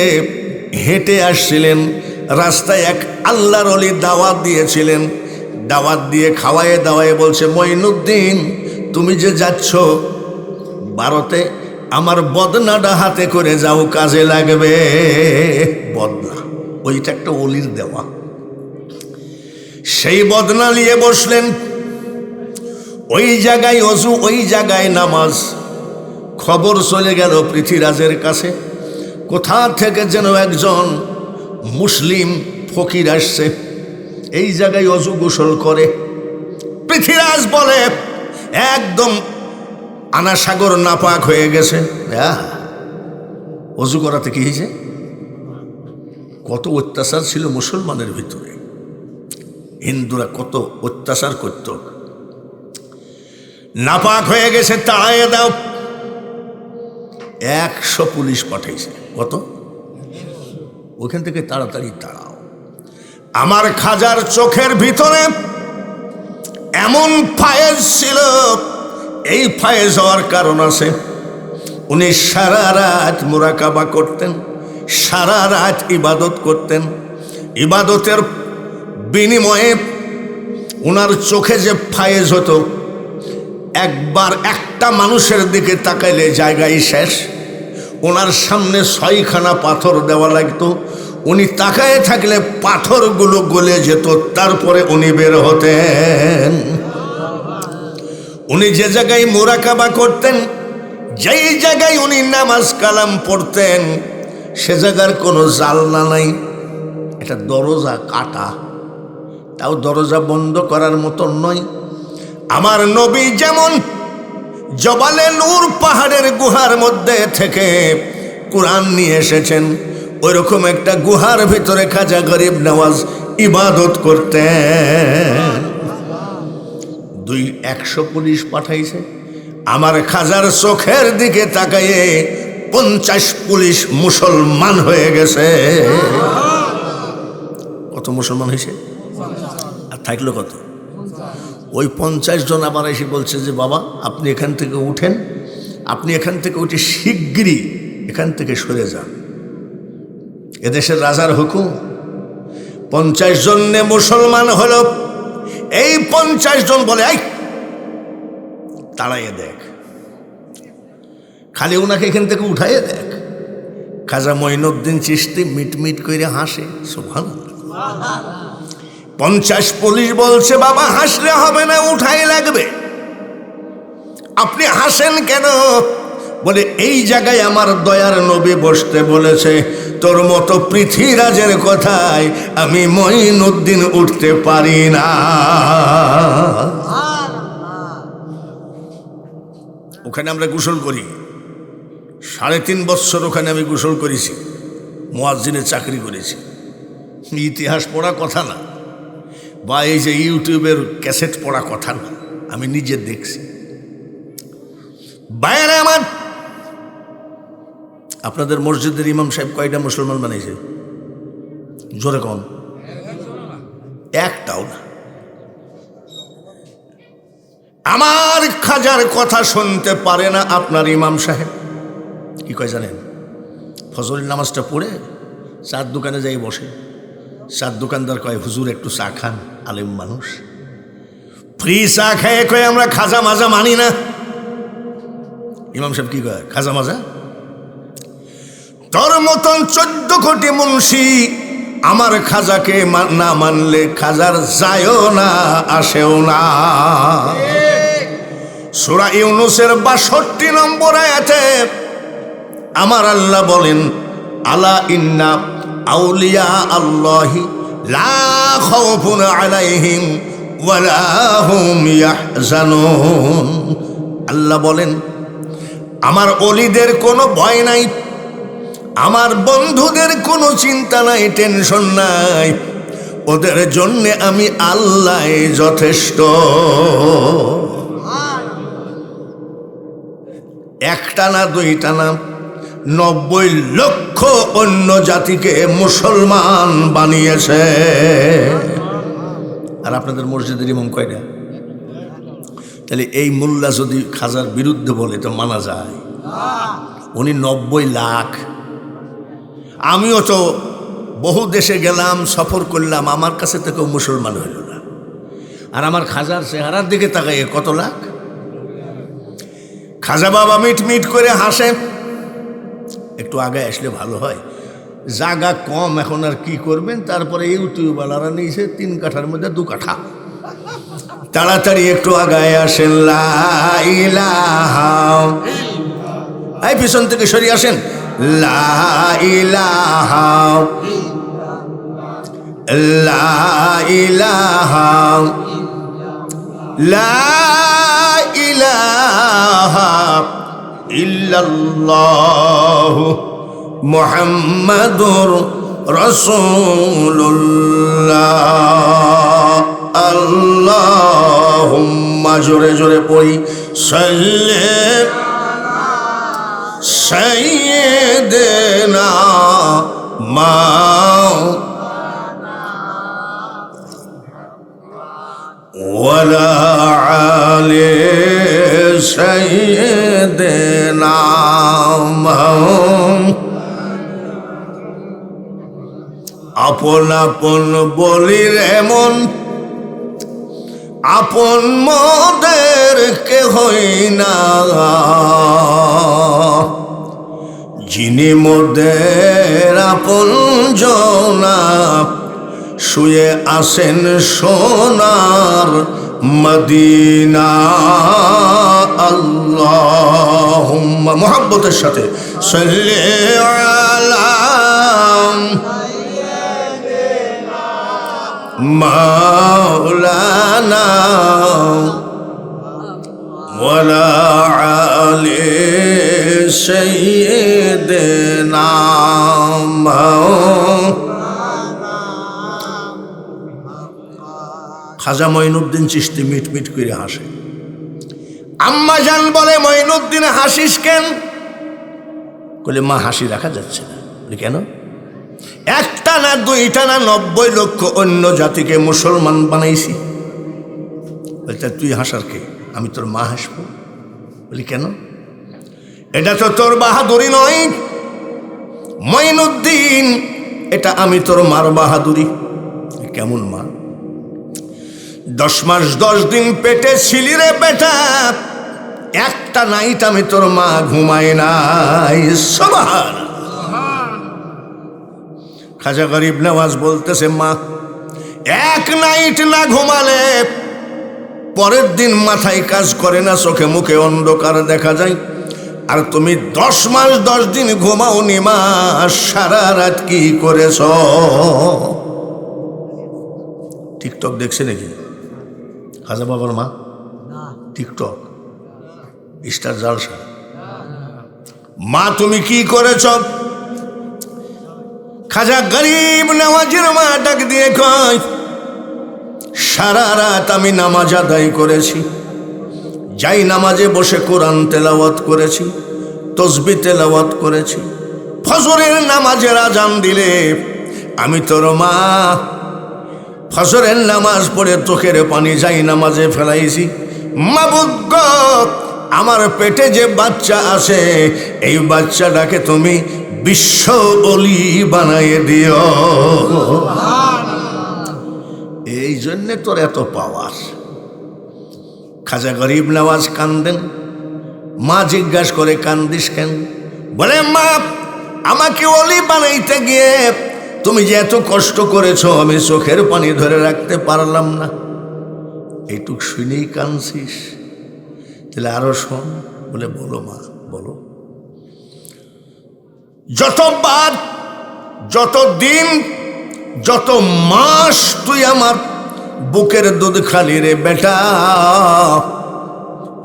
হেঁটে আসছিলেন, রাস্তায় এক আল্লাহর ওলি দাওয়াত দিয়েছিলেন। দাওয়াত দিয়ে খাওয়ায়ে দাওয়ায়ে বলছে, মঈনুদ্দিন তুমি যে যাচ্ছ ভারতে, আমার বদনাটা হাতে করে যাও, কাজে লাগবে। বদনা ওইটা একটা অলির দেওয়া। সেই বদনা নিয়ে বসলেন। ওই জায়গায় অজু, ওই জায়গায় নামাজ। খবর চলে গেল পৃথ্বীরাজের কাছে, কোথা থেকে যেন একজন মুসলিম ফকির আসছে, এই জায়গায় অজু গোসল করে। পৃথ্বীরাজ বলে, একদম আনা সাগর নাপাক হয়ে গেছে। অজু করাতে কি হয়েছে? কত অত্যাচার ছিল মুসলমানের ভিতরে, হিন্দুরা কত অত্যাচার করত। নাপাক হয়ে গেছে, তাড়াইয়ে দাও। 100 পুলিশ পাঠাইছে। কত? ওখান থেকে তাড়াতাড়ি তাড়াও। আমার খাজার চোখের ভিতরে এমন ফায়েজ ছিল, এই ফায়েজ হওয়ার কারণ আছে। উনি সারা রাত মুরাকাবা করতেন, সারা রাত ইবাদত করতেন। ইবাদতের বিনিময়ে ওনার চোখে যে ফায়েজ হতো, একবার একটা মানুষের দিকে তাকাইলে জায়গায় শেষ। ওনার সামনে 6খানা পাথর দেওয়া লাগতো, উনি তাকায় থাকলে পাথরগুলো গলে যেত, তারপরে উনি বের হতেন। উনি যে জায়গায় মুরাকাবা করতেন, যেই জায়গায় উনি নামাজ কালাম পড়তেন, সে জায়গার কোনো জানলা নাই, এটা দরজা কাটা, তাও দরজা বন্ধ করার মতন নয়। আমার নবী যেমন জবালে নূর পাহাড়ের গুহার মধ্যে থেকে কোরআন নিয়ে এসেছেন, ওই রকম একটা গুহার ভিতরে খাজা গরিব নওয়াজ ইবাদত করতেন। 100 পুলিশ পাঠাইছে, আমার খাজার চোখের দিকে তাকাইয়ে 50 পুলিশ মুসলমান হয়ে গেছে। কত মুসলমান হয়েছে? আর থাকলো কত? ওই 50 জন আবার এসে বলছে যে বাবা আপনি এখান থেকে উঠেন, আপনি এখান থেকে উঠে শিগগিরই এখান থেকে সরে যান, এদেশের রাজার হুকুম। 50 জনে মুসলমান হলো। এই 50 জন বলে এই তাড়াইয়ে দেখ, খালি ওনাকে এখান থেকে উঠাইয়ে দেখ। খাজা মঈনুদ্দিন চিশতি মিটমিট করে হাসে, সুবহানাল্লাহ। 50 পুলিশ বলছে বাবা হাসলে হবে না, উঠাই লাগবে। আপনি হাসেন কেন? বলে এই জায়গায় আমার দয়ার নবী বসতে বলেছে, তোর মতো পৃথ্বীরাজের কথায় আমি মঈনুদ্দিন উঠতে পারি না। ওখানে আমরা গোসল করি, 3.5 বছর ওখানে আমি গোসল করেছি, মুয়াজ্জিনের চাকরি করেছি। ইতিহাস পড়া কথা না, বা এই যে ইউটিউবের ক্যাসেট পড়া কথা না, আমি নিজে দেখছি। বাইরে আমার আপনাদের মসজিদের ইমাম সাহেব কয়টা মুসলমান বানিয়েছে? জোরে কম, একটাও না। আমার খাজার কথা শুনতে পারে না আপনার ইমাম সাহেব। কি কয় জানেন? ফজরের নামাজটা পড়ে চার দোকানে যাই বসে, চার দোকানদার কয় হুজুর একটু চা খান, আলেম মানুষ ফ্রি চা খায়, কয় আমরা খাজা মাজা মানি না। ইমাম সাহেব কি কয়? খাজা মাজা? তোর মতন 14 কোটি মুন্সি আমার খাজাকে না মানলে খাজার যায়ও না আসেও না। সূরা ইউনূসের 62 নম্বর আয়াতে আমার আল্লাহ বলেন, আলা ইন্না আউলিয়া আল্লাহি লা খাউফুন আলাইহিম ওয়ালা হুম ইয়াহজানুন। আল্লাহ বলেন আমার ওলিদের কোনো ভয় নাই, আমার বন্ধুদের কোনো চিন্তা নাই, টেনশন নাই, ওদের জন্য আমি আল্লাহ যথেষ্ট। একটা না দুইটা না, 90 লক্ষ অন্য জাতিকে মুসলমান বানিয়েছে। আর আপনাদের মসজিদের ইমাম কয়টা? তাহলে এই মোল্লা যদি খাজার বিরুদ্ধে বলে তো মানা যায়? উনি 90 লাখ। আমিও তো বহু দেশে গেলাম, সফর করলাম, আমার কাছে তো কেউ মুসলমান হইল না। আর আমার খাজার চেহারার দিকে তাকাইয়ে কত লাখ। খাজা বাবা মিট মিট করে হাসে। একটু আগে আসলে ভালো হয়, জায়গা কম, এখন আর কি করবেন। তারপরে ইউটিউবওয়ালারা নিয়েছে 3 কাঠার মধ্যে 2 কাঠা। তাড়াতাড়ি একটু আগায় আসেন। লা ইলাহা, এই পিছন থেকে সরিয়ে আসেন। লা ইলাহা লা ইলাহা লা ইলাহা ইল্লাল্লাহ মুহাম্মাদুর রাসূলুল্লাহ। আল্লাহুম্মা, জোরে জোরে পড়ি, সাল্লি সাইয়্যিদিনা মাওলানা ওয়া وعلى آل سيدنا আপন আপন বলির এমন আপন মোদের কেহই না, যিনি মোদের আপন জনা শুয়ে আসেন সোনার মদিনা। আল্লাহুম্মা মুহাব্বতের সাথে সাল্লি আলা মাওলানা ওয়ালা আলি সাইয়্যিদিনা। খাজা মঈনুদ্দিন চিশতি মিট মিট করে হাসে। আম্মা জান বলে, মঈনুদ্দিন হাসিস কেন? বলে, মা হাসি রাখা যাচ্ছে না। বলে, কেন? একটা না দুইটা না 90 লক্ষ অন্য জাতিকে মুসলমান বানাইছি। বলতে, তুই হাসার কে? আমি তোর মা হাসবো? বলি, কেন? এটা তো তোর বাহাদুরি নয় মঈনুদ্দিন, এটা আমি তোর মার বাহাদুরি। কেমন মা? 10 মাস 10 দিন পেটে ছিলি রে বেটা, একটা নাইট আমি তোর মা ঘুমাই নাই। সুবহান। খাজা গরিব নওয়াজ বলতেছে, মা এক নাইট না ঘুমালে পরের দিন মাথায় কাজ করে না, চোখে মুখে অন্ধকার দেখা যায়। আর তুমি 10 মাস 10 দিন ঘুমাওনি মা, সারা রাত কি করেছ? টিকটক দেখছে নাকি খাজা বাবার মা? টিকটক, স্টার জালসা। মা তুমি কি করেছ? খাজা গরিব নওয়াজের মা ডাক দিয়ে কয়, সারা রাত আমি নামাজ আদায় করেছি, যাই নামাজে বসে কোরআন তেলাওয়াত করেছি, তসবিহ তেলাওয়াত করেছি। ফজরের নামাজের আজান দিলে আমি তোর মা ফজরের নামাজ পড়ে চোখের পানি যাই নামাজে ফেলাইছি। মাবুদ গো, আমার পেটে যে বাচ্চা আছে এই বাচ্চাটাকে তুমি বিশ্ব ওলি বানাইয়ে দিও। এই জন্যে তোর এত পাওয়ার। খাজা গরিব নওয়াজ কান্দেন। মা জিজ্ঞাসা করে, কান্দিস কেন? বলে, মা আমাকে ওলি বানাইতে গিয়ে তুমি যে এত কষ্ট করেছো, আমি চোখের পানি ধরে রাখতে পারলাম না। এইটুক শুনেই কাঁদছিস? তাহলে আরো শোন। বলে, বলো মা, বলো। যতবার, যত দিন, যত মাস তুই আমার বুকের দুধ খালি রে বেটা,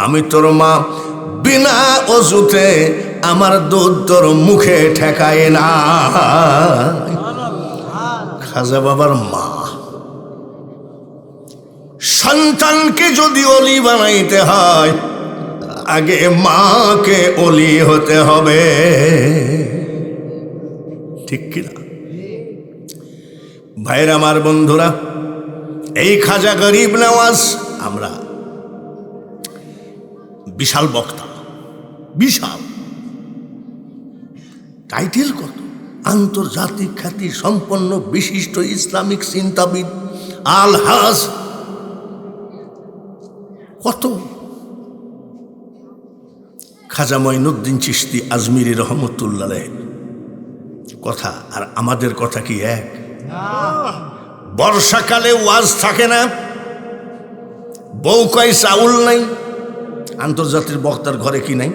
আমি তোর মা বিনা অজুতে আমার দুধ তোর মুখে ঠেকায় না। খাজা বাবার মা। সন্তানকে যদি অলি বানাইতে হয় আগে মাকে অলি হতে হবে, ঠিক কিনা ভাইরা আমার বন্ধুরা? এই খাজা গরিব নওয়াজ, আমরা বিশাল বক্তা, বিশাল টাইটেল কত, আন্তর্জাতিক খ্যাতি সম্পন্ন বিশিষ্ট ইসলামিক চিন্তাবিদ, আলহাজ, কত। খাজা মঈনুদ্দিন চিশতি আজমিরি রহমতুল্লাহ কথা আর আমাদের কথা কি এক? বর্ষাকালে ওয়াজ থাকে না, বউ কয় চাউল নাই। আন্তর্জাতিক বক্তার ঘরে কি নাই?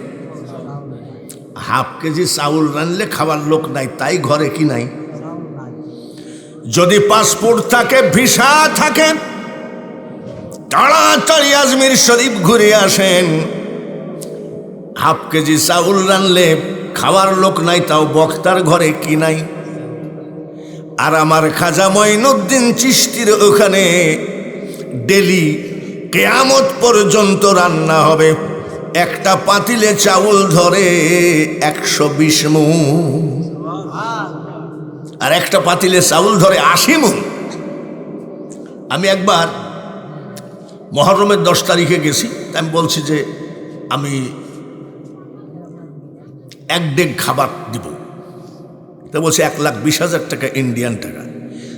হাফ কেজি চাউল রানলে খাবার লোক নাই, তাই ঘরে কি নাই? যদি পাসপোর্ট থাকে, ভিসা থাকে, তাড়াতাড়ি আজমির শরীফ ঘুরে আসেন। হাফ কেজি চাউল রানলে খাওয়ার লোক নাই, তাও বক্তার ঘরে কি নাই? আর আমার খাজা মঈনুদ্দিন চিশতির ওখানে ডেলি কিয়ামত পর্যন্ত রান্না হবে। একটা পাতিলে চাউল ধরে 120 মণ, আর একটা পাতিলে চাউল ধরে 80 মণ। আমি একবার মহরমের 10 তারিখে গেছি। আমি বলছি যে আমি 1 ডেগ খাবার দিব। তা বলছে 1,20,000 টাকা, ইন্ডিয়ান টাকা।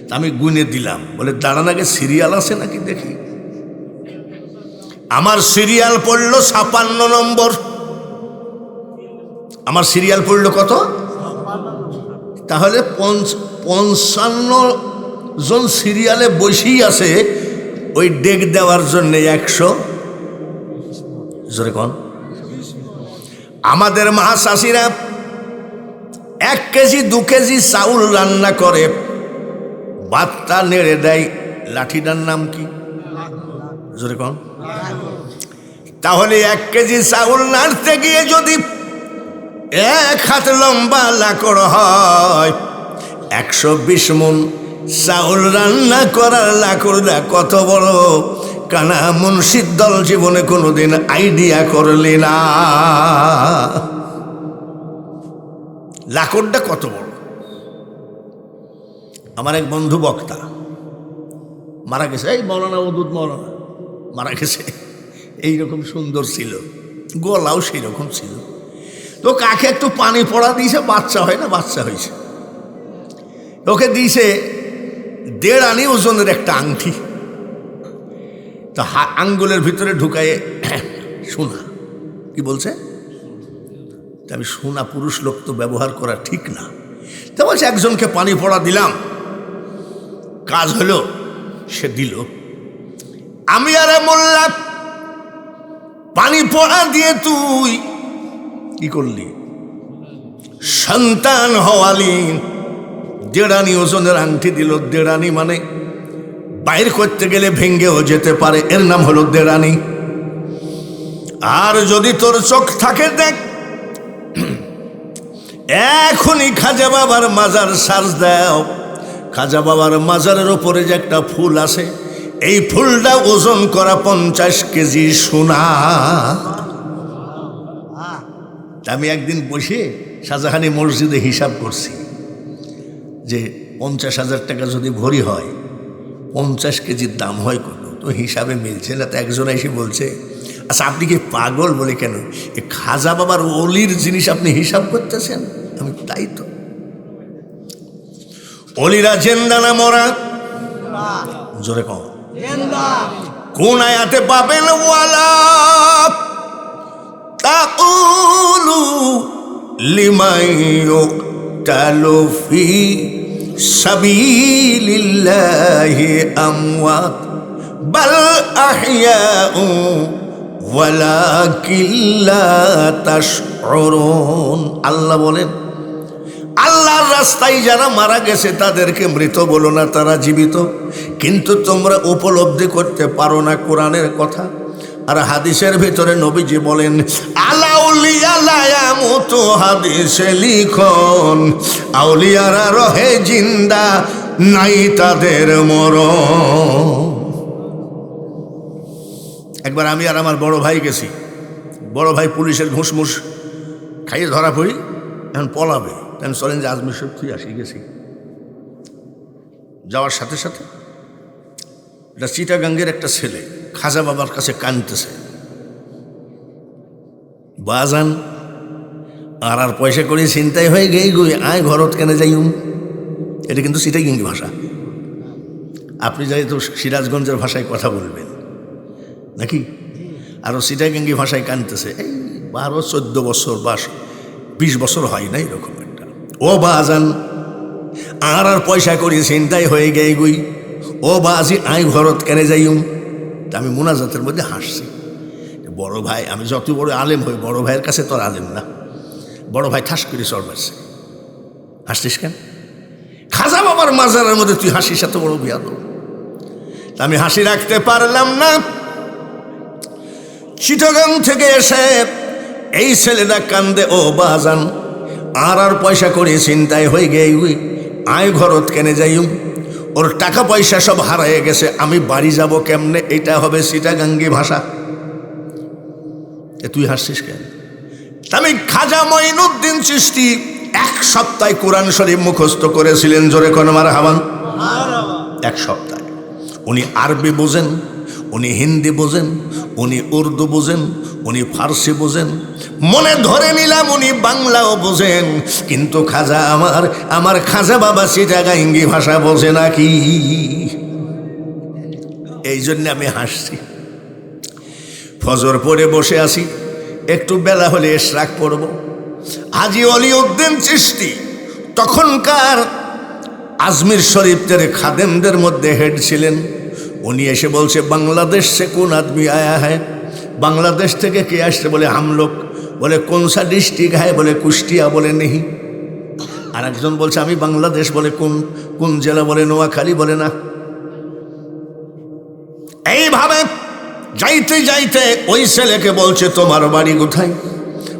তা আমি গুনে দিলাম। বলে দাঁড়ান, আগে সিরিয়াল আছে নাকি দেখি। আমার সিরিয়াল পড়লো 56 নম্বর। আমার সিরিয়াল পড়লো কত? তাহলে 55 জন সিরিয়ালে বসেই আছে ওই ডেক দেওয়ার জন্য 100। জোরে কোন? আমাদের মা চাষিরা 1 কেজি 2 কেজি চাউল রান্না করে, ভাতটা নেড়ে দেয়। লাঠিটার নাম কি? জোরে কোন? তাহলে 1 কেজি চাউল নাড়তে গিয়ে যদি 1 হাত লম্বা লাকড় হয়, 120 মণ চাউল রান্না করার লাকড়টা কত বড়? কানা মুন্সির দল জীবনে কোনোদিন আইডিয়া করলি না। লাকড়টা কত বড়? আমার এক বন্ধু বক্তা মারা গেছে, এই মৌলানা ওদুদ মৌলানা মারা গেছে। এইরকম সুন্দর ছিল, গলাও সেই রকম ছিল। তো কাকে একটু পানি পড়া দিয়েছে, বাচ্চা হয় না, বাচ্চা হয়েছে। ওকে দিয়েছে 1.5 আনি ওজনের একটা আংটি। তো আঙ্গুলের ভিতরে ঢুকায় সোনা। কি বলছে? আমি সোনা পুরুষ লোক তো ব্যবহার করা ঠিক না। তা বলছে একজনকে পানি পড়া দিলাম, কাজ হলো, সে দিল। আমি আরে মোল্লা, পানি পড়া দিয়ে তুই কি করলি? সন্তান হওয়ালি। 1.5 আনি ওজনের আংটি দিল। 1.5 আনি মানে বাইর করতে গেলে ভেঙ্গেও যেতে পারে, এর নাম হলো 1.5 আনি। আর যদি তোর চোখ থাকে দেখ, এখনই খাজা বাবার মাজার সার্চ দাও। খাজা বাবার মাজারের ওপরে যে একটা ফুল আছে, এই ফুলটা ওজন করা 50 কেজি সোনা। আমি একদিন বসে শাহজাহানি মসজিদে হিসাব করছি যে 50,000 টাকা যদি ভরি হয়, 50 কেজির দাম হয় কত? তো হিসাবে মিলছে না। তো একজন এসে বলছে, আচ্ছা আপনি কি পাগল? বলে কেন? এ খাজা বাবার অলির জিনিস আপনি হিসাব করতেছেন? আমি তাই তো। অলিরা জেন্দা না মরা? জোরে কম। কোন আয়াতে পাবেন? ওয়ালা তাকুলু লিমান ইউকতালু ফি সাবিলিল্লাহি আমওয়াত বাল আহইয়াউ ওয়ালাকিন লা তাশউরুন। আল্লাহ বলেন, আল্লাহর রাস্তায় যারা মারা গেছে তাদেরকে মৃত বলো না, তারা জীবিত। কিন্তু তোমরা উপলব্ধি করতে পারো না কোরআনের কথা। আর হাদিসের ভিতরে নবীজি বলেন, আলাউলিয়া লা ইয়ামুতু, হাদিসে লিখন আউলিয়ারা রহে জিন্দা, নাই তাদের মরণ। একবার আমি আর আমার বড় ভাই গেছি। বড় ভাই পুলিশের ঘুষমুষ খাইয়ে ধরা পড়ি, এখন পলাবে। আমি চলেন যে আজমির শরীফ তুই আসি। গেছি, যাওয়ার সাথে সাথে এটা চিটাগাঙ্গের একটা ছেলে খাজা বাবার কাছে কাঁদতেছে, বাজান আর পয়সা করে চিন্তাই হয়ে গেই গুই, আয় ঘরত কেনে যাইম। এটা কিন্তু চিটাগাঙ্গি ভাষা। আপনি যাই তো সিরাজগঞ্জের ভাষায় কথা বলবেন নাকি? আরও চিটাগাঙ্গি ভাষায় কাঁদতেছে। এই 12-14 বছর বা 20 বছর হয় না এরকম একটা। ও বাজান আর পয়সা করি চিন্তাই হয়ে গে গুই, ও বাজি আয় ঘরত কেনে যাইম। তা আমি মোনাজাতের মধ্যে হাসছি। বড় ভাই, আমি যত বড় আলেম হই, বড় ভাইয়ের কাছে তোর আলেম না। বড় ভাই ঠাস করে চড় মারছে। হাসছিস কেন? খাজা বাবার মাজারের মধ্যে তুই হাসিস, এত বড় বিয়াদ। আমি হাসি রাখতে পারলাম না। চিটাগাং থেকে এসে এই ছেলেটা কান্দে, ও বাজান আর পয়সা করে চিন্তায় হয়ে গে আয় ঘরত কেনে যাইম। ওর টাকা পয়সা সব হারায় গেছে, আমি বাড়ি যাব কেমনে? এটা হবে চিটাগাঙ্গি ভাষা। তুই হাসছিস কেন? আমি খাজা মঈনুদ্দিন চিশতি 1 সপ্তাহে কোরআন শরীফ মুখস্থ করেছিলেন। জোরে কোন মারহাবান। 1 সপ্তাহে। উনি আরবি বোঝেন, উনি হিন্দি বোঝেন, উনি উর্দু বোঝেন, উনি ফার্সি বোঝেন, মনে ধরে নিলাম উনি বাংলাও বোঝেন, কিন্তু খাজা আমার খাজা বাবা চিটাগাঙ্গি ভাষা বোঝে নাকি? এই জন্য আমি হাসছি। ফজর পড়ে বসে আছি, একটু বেলা হলে ইশরাক পড়ব। হাজী ওলিউদ্দিন চিশতি তখনকার আজমির শরীফের খাদেমদের মধ্যে হেড ছিলেন। উনি এসে বলছে, বাংলাদেশ সে কোন আদমি আয়া হ্যায়? বাংলাদেশ থেকে কে আসছে? বলে হাম লোক। বলে কোন সা ডিস্ট্রিক্ট হ্যায়? বলে কুষ্টিয়া। বলে নেহি। আর একজন বলছে আমি বাংলাদেশ। বলে কোন জেলা? বলে নোয়াখালী। বলে না। এইভাবে যাইতে যাইতে ওই ছেলেকে বলছে, তোমার বাড়ি কোথায়?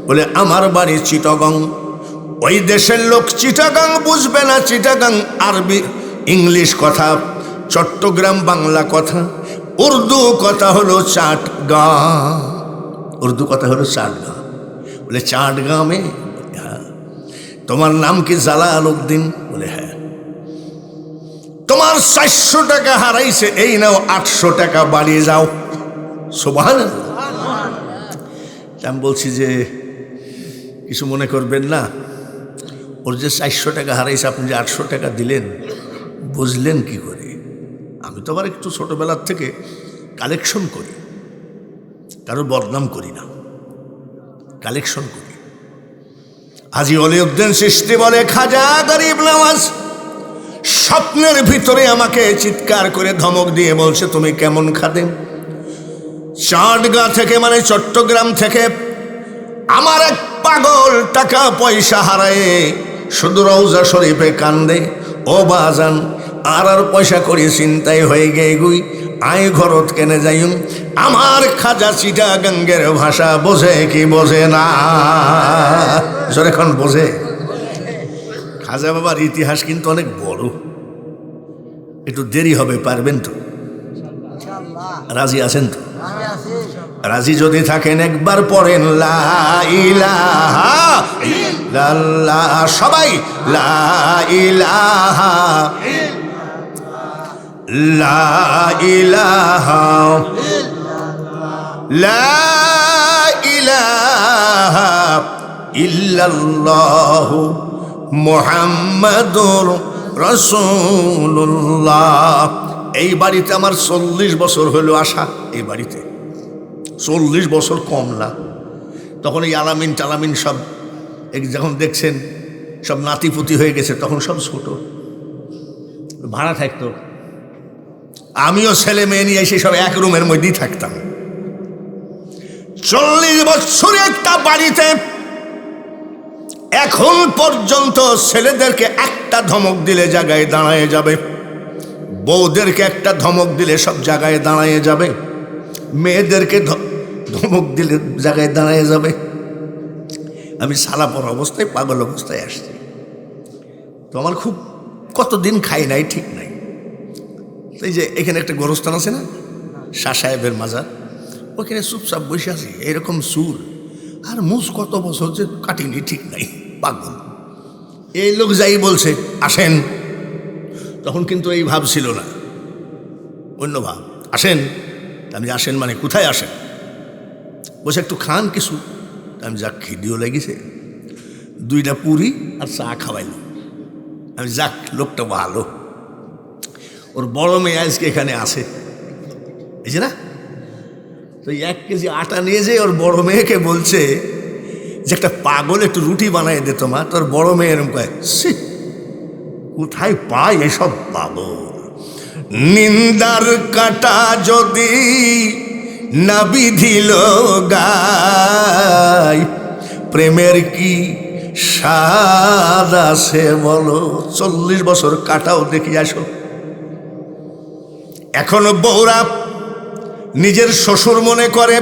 বলে আমার বাড়ি চিটাগং। ওই দেশের লোক চিটাগং বুঝবে না, চিটাগং আরবি ইংলিশ কথা, চট্টগ্রাম বাংলা কথা, উর্দু কথা হলো চাটগাঁ। উর্দু কথা হলো চাটগাঁ। বলে চাটগাঁমে? হ্যাঁ। তোমার নাম কি? জালালউদ্দিন। বলে হ্যাঁ। তোমার 400 টাকা হারাইছে, এই নাও 800 টাকা বাড়িয়ে যাও। সুবহানাল্লাহ। আমি বলছি যে কিছু মনে করবেন না, ওর যে 400 টাকা হারাইছে, আপনি যে 800 টাকা দিলেন বুঝলেন কি করে? আমি তো আবার একটু ছোটবেলার থেকে কালেকশন করি, কারোর বদনাম করি না, কালেকশন করি। হাজী ওলিউদ্দিন চিশতি বলে, খাজা গরিব নওয়াজ স্বপ্নের ভিতরে আমাকে চিৎকার করে ধমক দিয়ে বলছে, তুমি কেমন খাদেম? চাটগাঁ থেকে, মানে চট্টগ্রাম থেকে আমার এক পাগল টাকা পয়সা হারায় শুধু রওজা শরীফে কান্দে। ও বাজান, আর পয়সা করে চিন্তাই হয়ে গে গুই, আয় ঘরত কেনে যাইম। আমার খাজা চিটাগাঙ্গের ভাষা বোঝে কি বোঝে না? এখন বোঝে। খাজা বাবার ইতিহাস কিন্তু অনেক বড়, একটু দেরি হবে, পারবেন তো? রাজি আছেন তো? রাজি যদি থাকেন একবার পড়েন লা ইলাহা ইল্লাল্লাহ। সবাই লা ইলাহা লা ইলাহা লা ইলাহা ইল্লাল্লাহ মুহাম্মাদুর রাসূলুল্লাহ। এই বাড়িতে আমার 40 বছর হলো আসা। এই বাড়িতে 40 বছর কম না। তখন এই আলামিন টালামিন সব যখন দেখছেন সব নাতিপুতি হয়ে গেছে, তখন সব ছোট, ভাড়া থাকতো। আমিও ছেলে মেয়ে নিয়ে এসে সব এক রুমের মধ্যেই থাকতাম। 40 বছরে একটা বাড়িতে এখন পর্যন্ত ছেলেদেরকে একটা ধমক দিলে জায়গায় দাঁড়ায় যাবে, বউদেরকে একটা ধমক দিলে সব জায়গায় দাঁড়ায় যাবে, মেয়েদেরকে ধমক দিলে জায়গায় দাঁড়ায় যাবে। আমি সালাপর অবস্থায়, পাগল অবস্থায় আসছি। তো আমার খুব কতদিন খাই নাই, ঠিক নাই। এই যে এখানে একটা গোরস্থান আছে না, শাহ সাহেবের মাজার, ওখানে চুপচাপ বসে আছি, এরকম চুল আর মুছ কত বছর যে কাটিনি, ঠিক নাই, পাগল। এই লোক যাই বলছে আসেন, তখন কিন্তু এই ভাব ছিল না, অন্য ভাব। আসেন, আমি আসেন মানে কোথায় আসেন? বসে একটু খান কিছু। আমি যাক, খিদিও লেগেছে, 2টা পুরি আর চা খাওয়াইল। আমি যাক, লোকটা ভালো। ওর বড় মেয়ে আজকে এখানে আসে, এই যে না, তো 1 কেজি আটা নিয়ে যে ওর বড় মেয়েকে বলছে যে একটা পাগল একটু রুটি বানাই দে মা। তোর বড় মেয়ে এরকম কয়, কোথায় পাই এসব পাগল? নিন্দার কাটা যদি না বিধিল গায়, প্রেমের কি স্বাদ আছে বলো? 40 বছর কাটাও দেখি আসো। এখনো বউরা নিজের শ্বশুর মনে করে,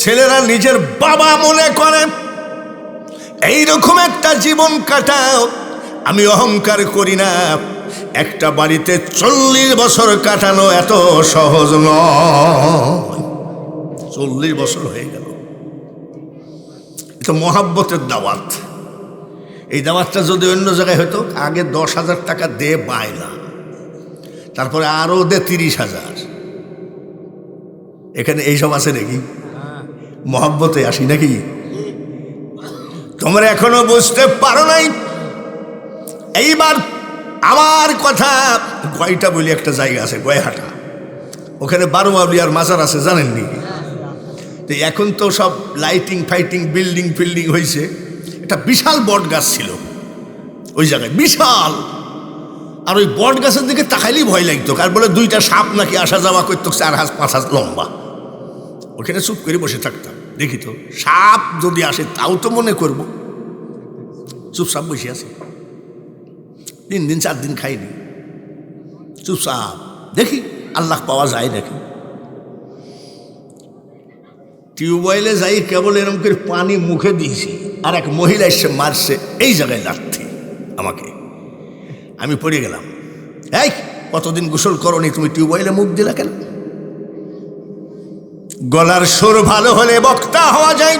ছেলেরা নিজের বাবা মনে করে। এইরকম একটা জীবন কাটাও। আমি অহংকার করি না, একটা বাড়িতে 40 বছর কাটানো এত সহজ নয়। 40 বছর হয়ে গেল। এটা মহাব্বতের দাওয়াত। এই দাওয়াতটা যদি অন্য জায়গায় হতো, আগে 10,000 টাকা দে বায়না, তারপরে আরও দে 30,000, এখানে এইসব আছে নাকি? মহব্বতে আসি নাকি? তোমরা এখনো বুঝতে পারো নাই। এইবার আমার কথা, গয়টা বলি একটা জায়গা আছে গয়হাটা, ওখানে 12 আউলিয়ার মাজার আছে, জানেননি? তো এখন তো সব লাইটিং ফাইটিং বিল্ডিং ফিল্ডিং হয়েছে। একটা বিশাল বট গাছ ছিল ওই জায়গায়, বিশাল। আর ওই বট গাছের দিকে তাকাইলেই ভয় লাগতো, কার বলে 2টা সাপ নাকি আসা যাওয়া করতো 4 হাত 5 হাত লম্বা। ওখানে চুপ করে বসে থাকতাম, দেখি তো সাপ যদি আসে তাও তো মনে করবো, চুপচাপ বসে আছে। 3 দিন 4 দিন খাইনি, চুপচাপ দেখি আল্লাহ পাওয়া যায় নাকি। টিউবওয়েলে যাই, কেবল এরকম করে পানি মুখে দিয়েছি, আর এক মহিলা এসে মারছে এই জায়গায় লাথি আমাকে। আমি পড়ে গেলাম। এই কতদিন গোসল করনি, তুমি টিউবওয়েলে মুখ দিলা কেন? গলার সুর ভালো হলে বক্তা হওয়া যায়,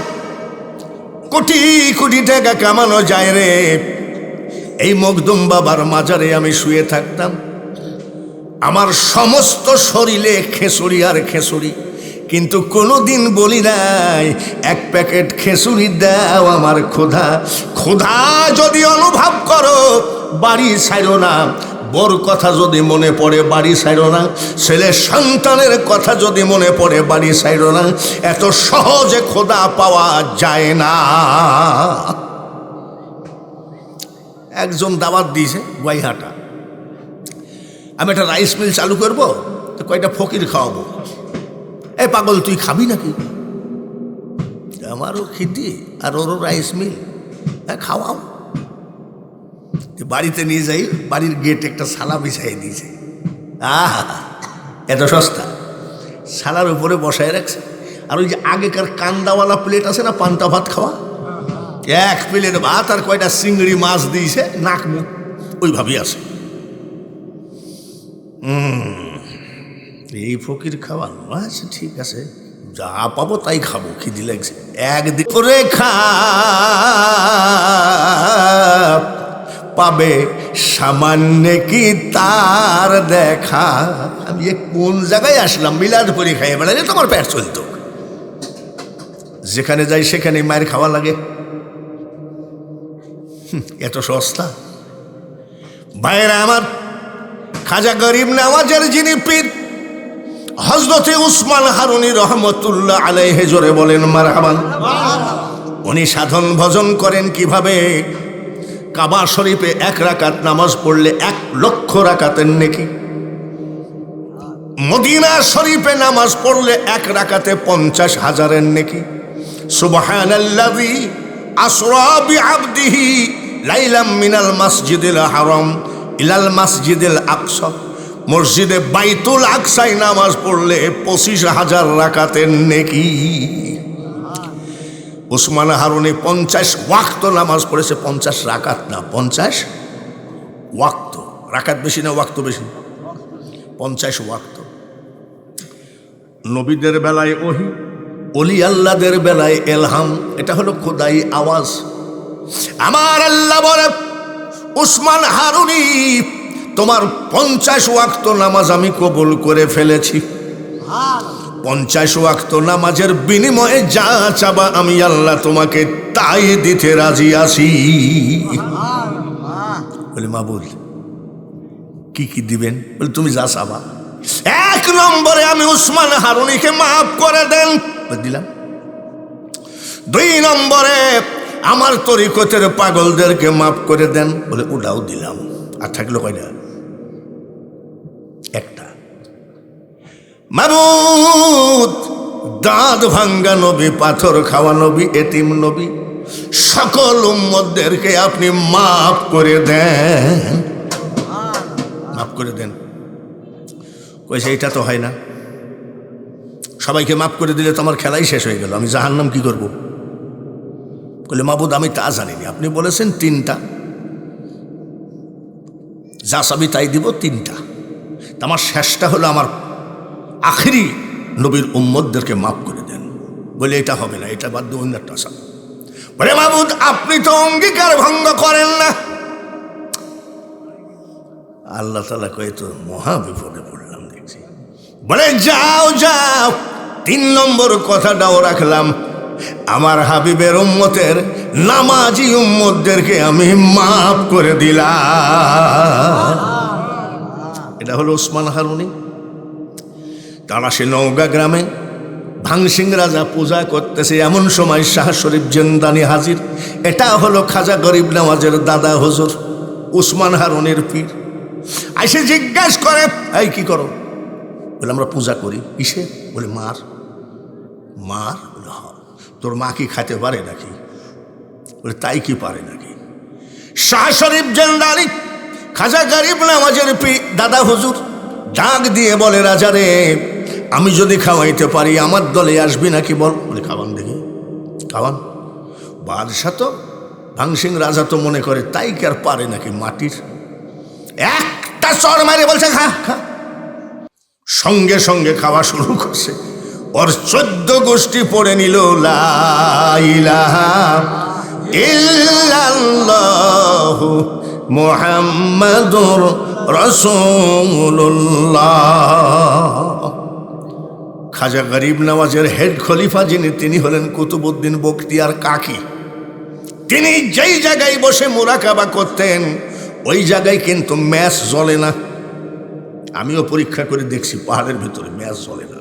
কোটি কোটি টাকা কামানো যায় রে। এই মখদুম বাবার মাজারে আমি শুয়ে থাকতাম, আমার সমস্ত শরীরে খেসুরি আর খেসুরি, কিন্তু কোনোদিন বলি নাই 1 প্যাকেট খেসুরি দাও আমার ক্ষুধা। ক্ষুধা যদি অনুভব করো বাড়ি ছাইরো না, বোর কথা যদি মনে পড়ে বাড়ি ছাইরো না, ছেলে সন্তানের কথা যদি মনে পড়ে বাড়ি ছাইরো না। এত সহজে ক্ষুধা পাওয়া যায় না। একজন দাওয়াত দিয়েছে গয়হাটা, আমি একটা রাইস মিল চালু করবো, তো কয়টা ফকির খাওয়াবো। এই পাগল তুই খাবি নাকি? আমারও খিদি আর ওরও রাইস মিল, হ্যাঁ খাওয়াও। বাড়িতে নিয়ে যাই, বাড়ির গেটে একটা সালা বিছাই দিয়েছে। আহা, এত সস্তা, সালার উপরে বসায় রাখছে। আর ওই যে আগেকার কান্দাওয়ালা প্লেট আছে না, পান্তা ভাত খাওয়া, 1 প্লেট ভাত আর কয়টা চিংড়ি মাছ দিয়েছে, নাক মুখ ওইভাবেই আছে। এই ফকির খাওয়ানো, আচ্ছা ঠিক আছে, যা পাবো তাই খাবো, খিদি লাগছে। একদিন করে পাবে সামান্য কি তার দেখা। আমি কোন জায়গায় আসলাম? মিলাদ পরি খাইয়ে বেড়ালে তোমার পেট চলতো। যেখানে যাই সেখানে মায়ের খাওয়া লাগে, এত সস্তা। ভাইয়েরা আমার, খাজা গরিব নওয়াজের যিনি পীর হযরতে উসমান হারুনী রহমতুল্লাহ আলাইহি, জোরে বলেন মারহাবান। উনি সাধন ভজন করেন কিভাবে? কাবা শরীফে 1 রাকাত নামাজ পড়লে 1 লক্ষ রাকাতের নেকি, মদিনা শরীফে নামাজ পড়লে 1 রাকাতে 50,000-এর নেকি। সুবহানাল্লাযী আসরা বিআবদিহি লাইলাম মিনাল মাসজিদিল হারাম ইলাল মাসজিদিল আকসা। মসজিদে বাইতুল আকসায় নামাজ পড়লে 25,000 রাকাতের নেকি। উসমান হারুনী 50 ওয়াক্ত নামাজ পড়েছে, 50 রাকাত না, 50 ওয়াক্ত। রাকাত বেশি না ওয়াক্ত বেশি? 50 ওয়াক্ত। নবীদের বেলায় ওহী, ওলি আল্লাহদের বেলায় এলহাম, এটা হলো খোদাই আওয়াজ। আমার আল্লাহ বলে, উসমান হারুনী তোমার 50 ওয়াক্ত নামাজ আমি কবুল করে ফেলেছি। 50 ওয়াক্ত নামাজের বিনিময়ে যা চাবা আমি আল্লাহ তোমাকে তাই দিতে রাজি আছি। বলে মাবুদ কি কি দিবেন? বলে তুমি যা চাবা। 1 নম্বরে আমি উসমান হারুনীকে মাফ করে দেন, দিলাম। 2 নম্বরে আমার তরিকতের পাগলদেরকে মাফ করে দেন, বলে ওটাও দিলাম। আর থাকলো কয়টা? একটা। মাবুদ দাঁত ভাঙ্গা নবী, পাথর খাওয়া নবী, এতিম নবী, সকল উম্মতদেরকে আপনি মাফ করে দেন, মাফ করে দেন। কইছে এটা তো হয় না, সবাইকে মাফ করে দিলে তো আমার খেলাই শেষ হয়ে গেল, আমি জাহান্নাম কি করব? বলে মাবুদ আমি তা জানিনি, আপনি বলেছেন 3টা, যা চাবি তাই দিব 3টা। আমার শেষটা হলো আমার আখেরি নবীর উম্মতদেরকে মাফ করে দেন। বলে এটা হবে না, এটা বাদ দিয়ে অন্য একটা আশা। বলে মাবুদ আপনি তো অঙ্গীকার ভঙ্গ করেন না। আল্লাহ তাআলা কয়ে তো মহা বিপদে পড়লাম দেখছি। বলে যাও যাও, 3 নম্বর কথাটাও রাখলাম, আমার হাবিবের উম্মতের নামাজি উম্মতদেরকে আমি মাফ করে দিলাম। এটা হলো ওসমান হারুনি। তারা সে নওগাঁ গ্রামে ভাংসিং রাজা পূজা করতেছে, এমন সময় শাহ শরীফ জেন্দানি হাজির। এটা হলো খাজা গরিব নওয়াজের দাদা হুজুর ওসমান হারুনির পীর। আইসে জিজ্ঞাস করে, এই কি করো? বলে আমরা পূজা করি। কিসে? বলে মার। মার? বলে হ। তোর মা কি খাইতে পারে নাকি? বলে তাই কি পারে নাকি? শাহ শরীফ জেন্দানি খাজা গরিব নওয়াজের পীর দাদা হুজুর ডাক দিয়ে বলে, রাজা রে, আমি যদি খাওয়াইতে পারি আমার দলে আসবি নাকি বল? বলে খাওয়ান দেখি, খাওয়ান। বাদশাহ তো ভাংসিং রাজা তো মনে করে তাই কি আর পারে নাকি মাটির। একটা চর মারে বলছে খা খা। সঙ্গে সঙ্গে খাওয়া শুরু করছে। ওর 14 গোষ্ঠী পড়ে নিল লা ইলাহা ইল্লাল্লাহু মুহাম্মাদুর রাসূলুল্লাহ। খাজা গরিব নওয়াজের হেড খলিফা যিনি, তিনি হলেন কুতুবউদ্দিন বখতিয়ার কাকি। তিনি যেই জায়গায় বসে মুরাকাবা করতেন ওই জায়গায় কিন্তু ম্যাচ জ্বলে না। আমিও পরীক্ষা করে দেখছি, পাহাড়ের ভিতরে ম্যাচ জ্বলে না।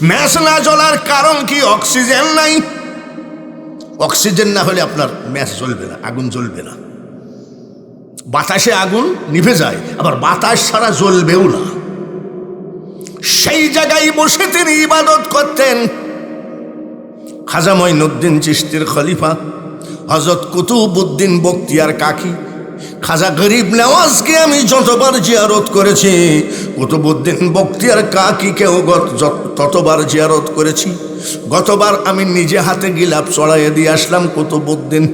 ম্যাচ না জ্বলার কারণ কি? অক্সিজেন নাই। অক্সিজেন না হলে আপনার ম্যাচ জ্বলবে না, আগুন জ্বলবে না। বাতাসে আগুন নিভে যায়, আবার বাতাস ছাড়া জ্বলবেও না। সেই জায়গায় বসে তিনি ইবাদত করতেন। খাজা মঈনুদ্দিন চিশতির খলিফা হযরত কুতুবউদ্দিন বখতিয়ার কাকি খাজা গরিব নওয়াজকে আমি যতবার জিয়ারত করেছি, কুতুবউদ্দিন বখতিয়ার কাকিকেও ততবার জিয়ারত করেছি। গতবার আমি নিজে হাতে গিলাপ চড়াইয়ে দিয়ে আসলাম কুতুবউদ্দিন।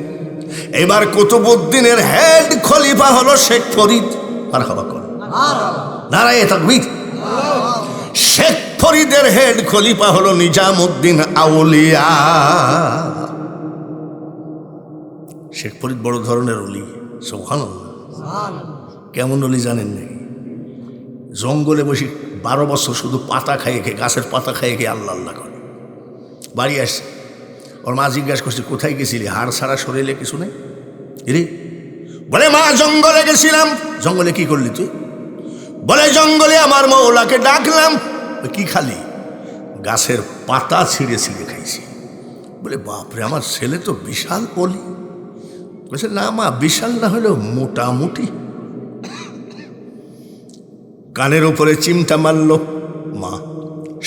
এবার কুতুবউদ্দিনের হেড খলিফা হলো শেখ ফরিদ। মারহাবা কর, নারায়ে তাকবীর। শেখ ফরিদের হেড খলিফা হলো নিজামউদ্দিন আউলিয়া। শেখ ফরিদ বড় ধরনের অলি, সুবহানাল্লাহ। কেমন অলি জানেন নাকি? জঙ্গলে বসে 12 বছর শুধু পাতা খাইয়ে খেয়ে, গাছের পাতা খাইয়ে খেয়ে আল্লাহ আল্লাহ করে। বাড়ি আসছে, ওর মা জিজ্ঞাসা করছে কোথায় গেছিলি, হাড় ছাড়া শরীরে কিছু নেই রে? বলে মা জঙ্গলে গেছিলাম। জঙ্গলে কি করলি তুই? বলে জঙ্গলে আমার মওলাকে ডাকলাম। কি খালি? গাছের পাতা ছিঁড়ে ছিঁড়ে খাইছি। বলে বাপরে, আমার ছেলে তো বিশাল অলি। বলছে না মা, বিশাল না হলেও মোটামুটি। কানের উপরে চিমটা মারল মা।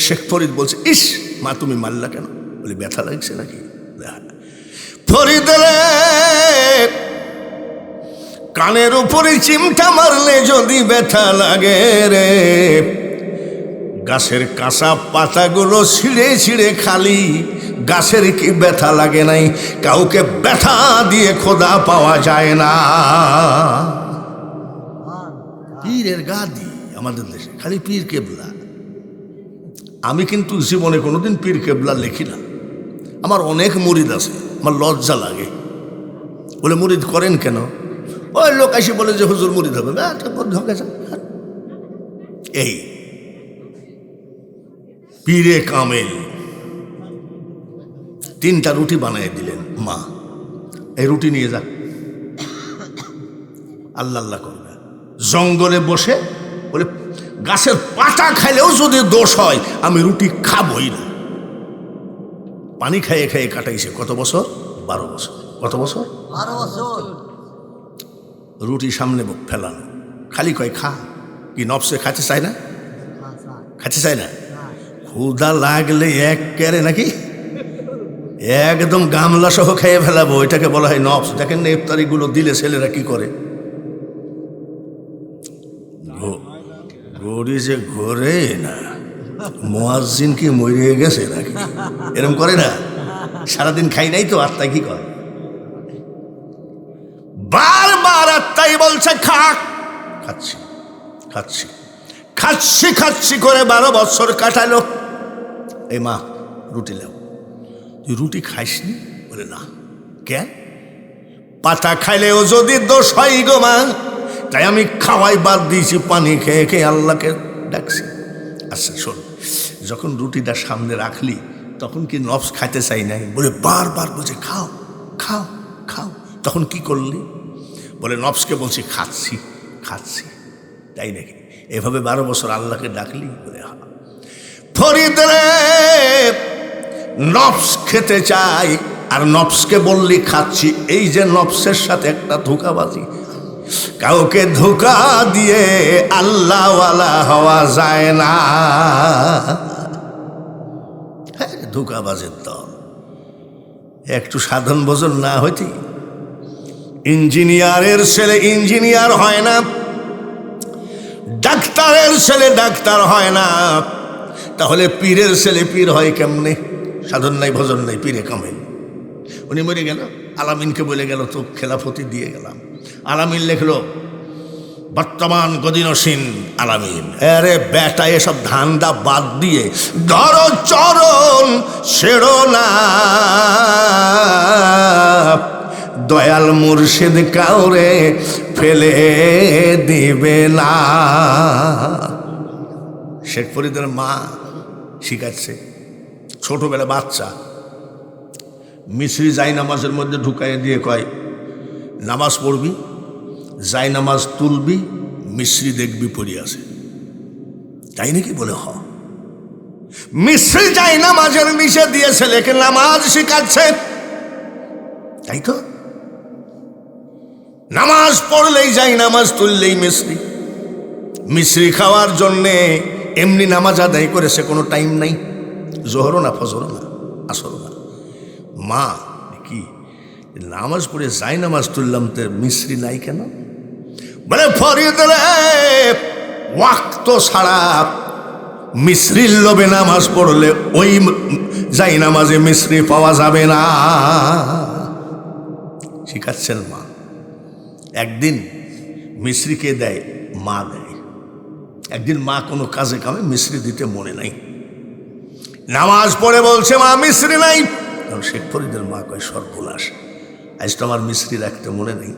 শেখ ফরিদ বলছে, ইস মা তুমি মারলা কেন? বলে ব্যথা লাগছে নাকি? ফরিদ রে, কানের উপরে চিমটা মারলে যদি ব্যথা লাগে রে, গাছের কাঁচা পাতাগুলো ছিঁড়ে ছিঁড়ে খালি গাছের কি ব্যথা লাগে নাই? কাউকে ব্যথা দিয়ে খোদা পাওয়া যায় না। পীরের গাদি আমাদের দেশে খালি পীর কেবলা। আমি কিন্তু জীবনে কোনোদিন পীর কেবলা লিখি না। আমার অনেক মুরিদ আছে, আমার লজ্জা লাগে। বলে মুরিদ করেন কেন? ওই লোক এসে বলে যে হুজুর মুরিদ হবে। এই পীরে কামেল 3টা রুটি বানিয়ে দিলেন মা, এই রুটি নিয়ে যা, আল্লাহ আল্লাহ করবে। জঙ্গলে বসে বলে গাছের পাতা খাইলেও যদি দোষ হয় আমি রুটি খাবই না। পানি খাইয়ে খাইয়ে কাটাইছে কত বছর? 12 বছর। কত বছর? 12 বছর। রুটি সামনে ফেলানো, খালি কয় খা। কি নফসে খাতে চায় না? খাতে চায় না। ক্ষুধা লাগলে এক কেরে নাকি একদম গামলা সহ খেয়ে ফেলাবো, এটাকে বলা হয় নফস। দেখেন না ইফতারিগুলো দিলে ছেলেরা কি করে, গড়ি যে ঘোরে না, মুয়াজ্জিন কি মরে গেছে নাকি, এরকম করে না? সারাদিন খাই নাই তো, আত্মাই কি করে? বারবার আত্মাই বলছে খা। খাচ্ছি খাচ্ছি খাচ্ছি খাচ্ছি করে 12 বছর কাটালো। এই মা রুটি লাও। তুই রুটি খাইসনি? বলে না। কেন? পাতা খাইলেও যদি দোষ হয় গো মা, তাই আমি খাওয়াই বাদ দিয়েছি, পানি খেয়ে খেয়ে আল্লাহকে ডাকছি। আচ্ছা শোন, যখন রুটিটা সামনে রাখলি তখন কি নফস খাইতে চাই নাই? বলে বারবার বলছে খাও খাও খাও। তখন কি করলি? বলে নফসকে বলছি খাচ্ছি খাচ্ছি। তাই নাকি? এভাবে 12 বছর আল্লাহকে ডাকলি? বলে হ্যাঁ। ফরিদ রে, নফস খেতে চাই আর নফসকে বললি খাচ্ছি। এই যে নফসের সাথে একটা ধোঁকাবাজি। কাউকে ধোঁকা দিয়ে আল্লাহওয়ালা হওয়া যায় না। হ্যাঁ, ধোঁকাবাজের দল। একটু সাধন ভোজন না হইতে ইঞ্জিনিয়ারের ছেলে ইঞ্জিনিয়ার হয় না, ডাক্তারের ছেলে ডাক্তার হয় না। তাহলে পীরের ছেলে পীর হয় কেমনে? সাধন নাই ভজন নাই, পীরে কামেল। উনি মরে গেল, আলামিনকে বলে গেল তো খেলাফতি দিয়ে গেলাম। আলামিন লিখলো বর্তমান গদিনসীন আলামিন। আরে বেটা, এসব ধান্দা বাদ দিয়ে ধরো চরণ ছেড়ো না। দয়াল মুর্শিদ কাউরে ফেলে দিবে না। শেখ ফরিদের মা শিখাচ্ছে, ছোটবেলা বাচ্চা মিছরি যাই নামাজের মধ্যে ঢুকাই দিয়ে কয় নামাজ পড়বি, যাই নামাজ তুলবি, মিছরি দেখবি পড়ি আছে। তাই নাকি? বলে হ। মিছরি যাই নামাজের নিচে দিয়ে ছেলেকে নামাজ শিখাচ্ছে। তাই তো, নামাজ পড়লেই যাই নামাজ তুললেই মিছরি। মিছরি খাওয়ার জন্যে এমনি নামাজ আদায় করেছে, কোনো টাইম নাই। জোহরও না, ফজরও না, আসরও না। মা কি নামাজ পড়ে যাই নামাজ তুললাম, তো মিছরি নাই কেন? বলে ফরিদ রে, ওয়াক্ত ছাড়া মিছরির লোভে নামাজ পড়লে ওই যাই নামাজে মিছরি পাওয়া যাবে না। শিখাচ্ছেন মা। একদিন মিছরিকে দেয়, মা দেয়। একদিন মা কোনো কাজে কামে মিছরি দিতে মনে নাই, নামাজ পড়ে বলছে মা মিছরি নাই। শেখ ফরিদের মা কয় সর্বনাশ, আজ তো আমার মিছরি রাখতে মনে নেই।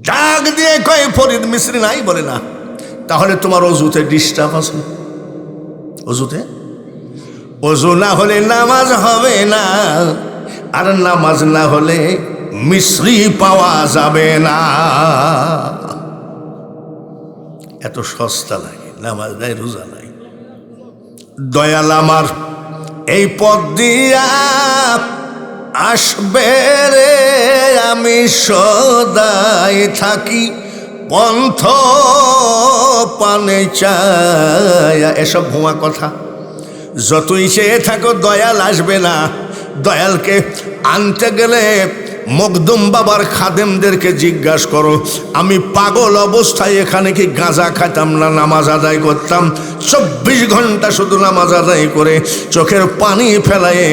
ডাক দিয়ে কয় ফরিদ মিছরি নাই? বলে না। তাহলে তোমার অজুতে ডিস্টার্ব আছে। অজুতে অজু না হলে নামাজ হবে না, আর নামাজ না হলে মিছরি পাওয়া যাবে না। এত সস্তা লাগে, নামাজ নাই, রোজা নাই। দয়াল আমার এই পথ দিয়া আসবে রে, আমি সদাই থাকি পন্থ পানে চায়া। এসব ভুয়া কথা। যতই চেয়ে থাকো দয়াল আসবে না। দয়ালকে আনতে গেলে মখদুম বাবার খাদেমদেরকে জিজ্ঞাসা করো, আমি পাগল অবস্থায় এখানে কি গাঁজা খাইতাম না নামাজ আদায় করতাম? 24 ঘন্টা শুধু নামাজ আদায় করে চোখের পানি ফেলায়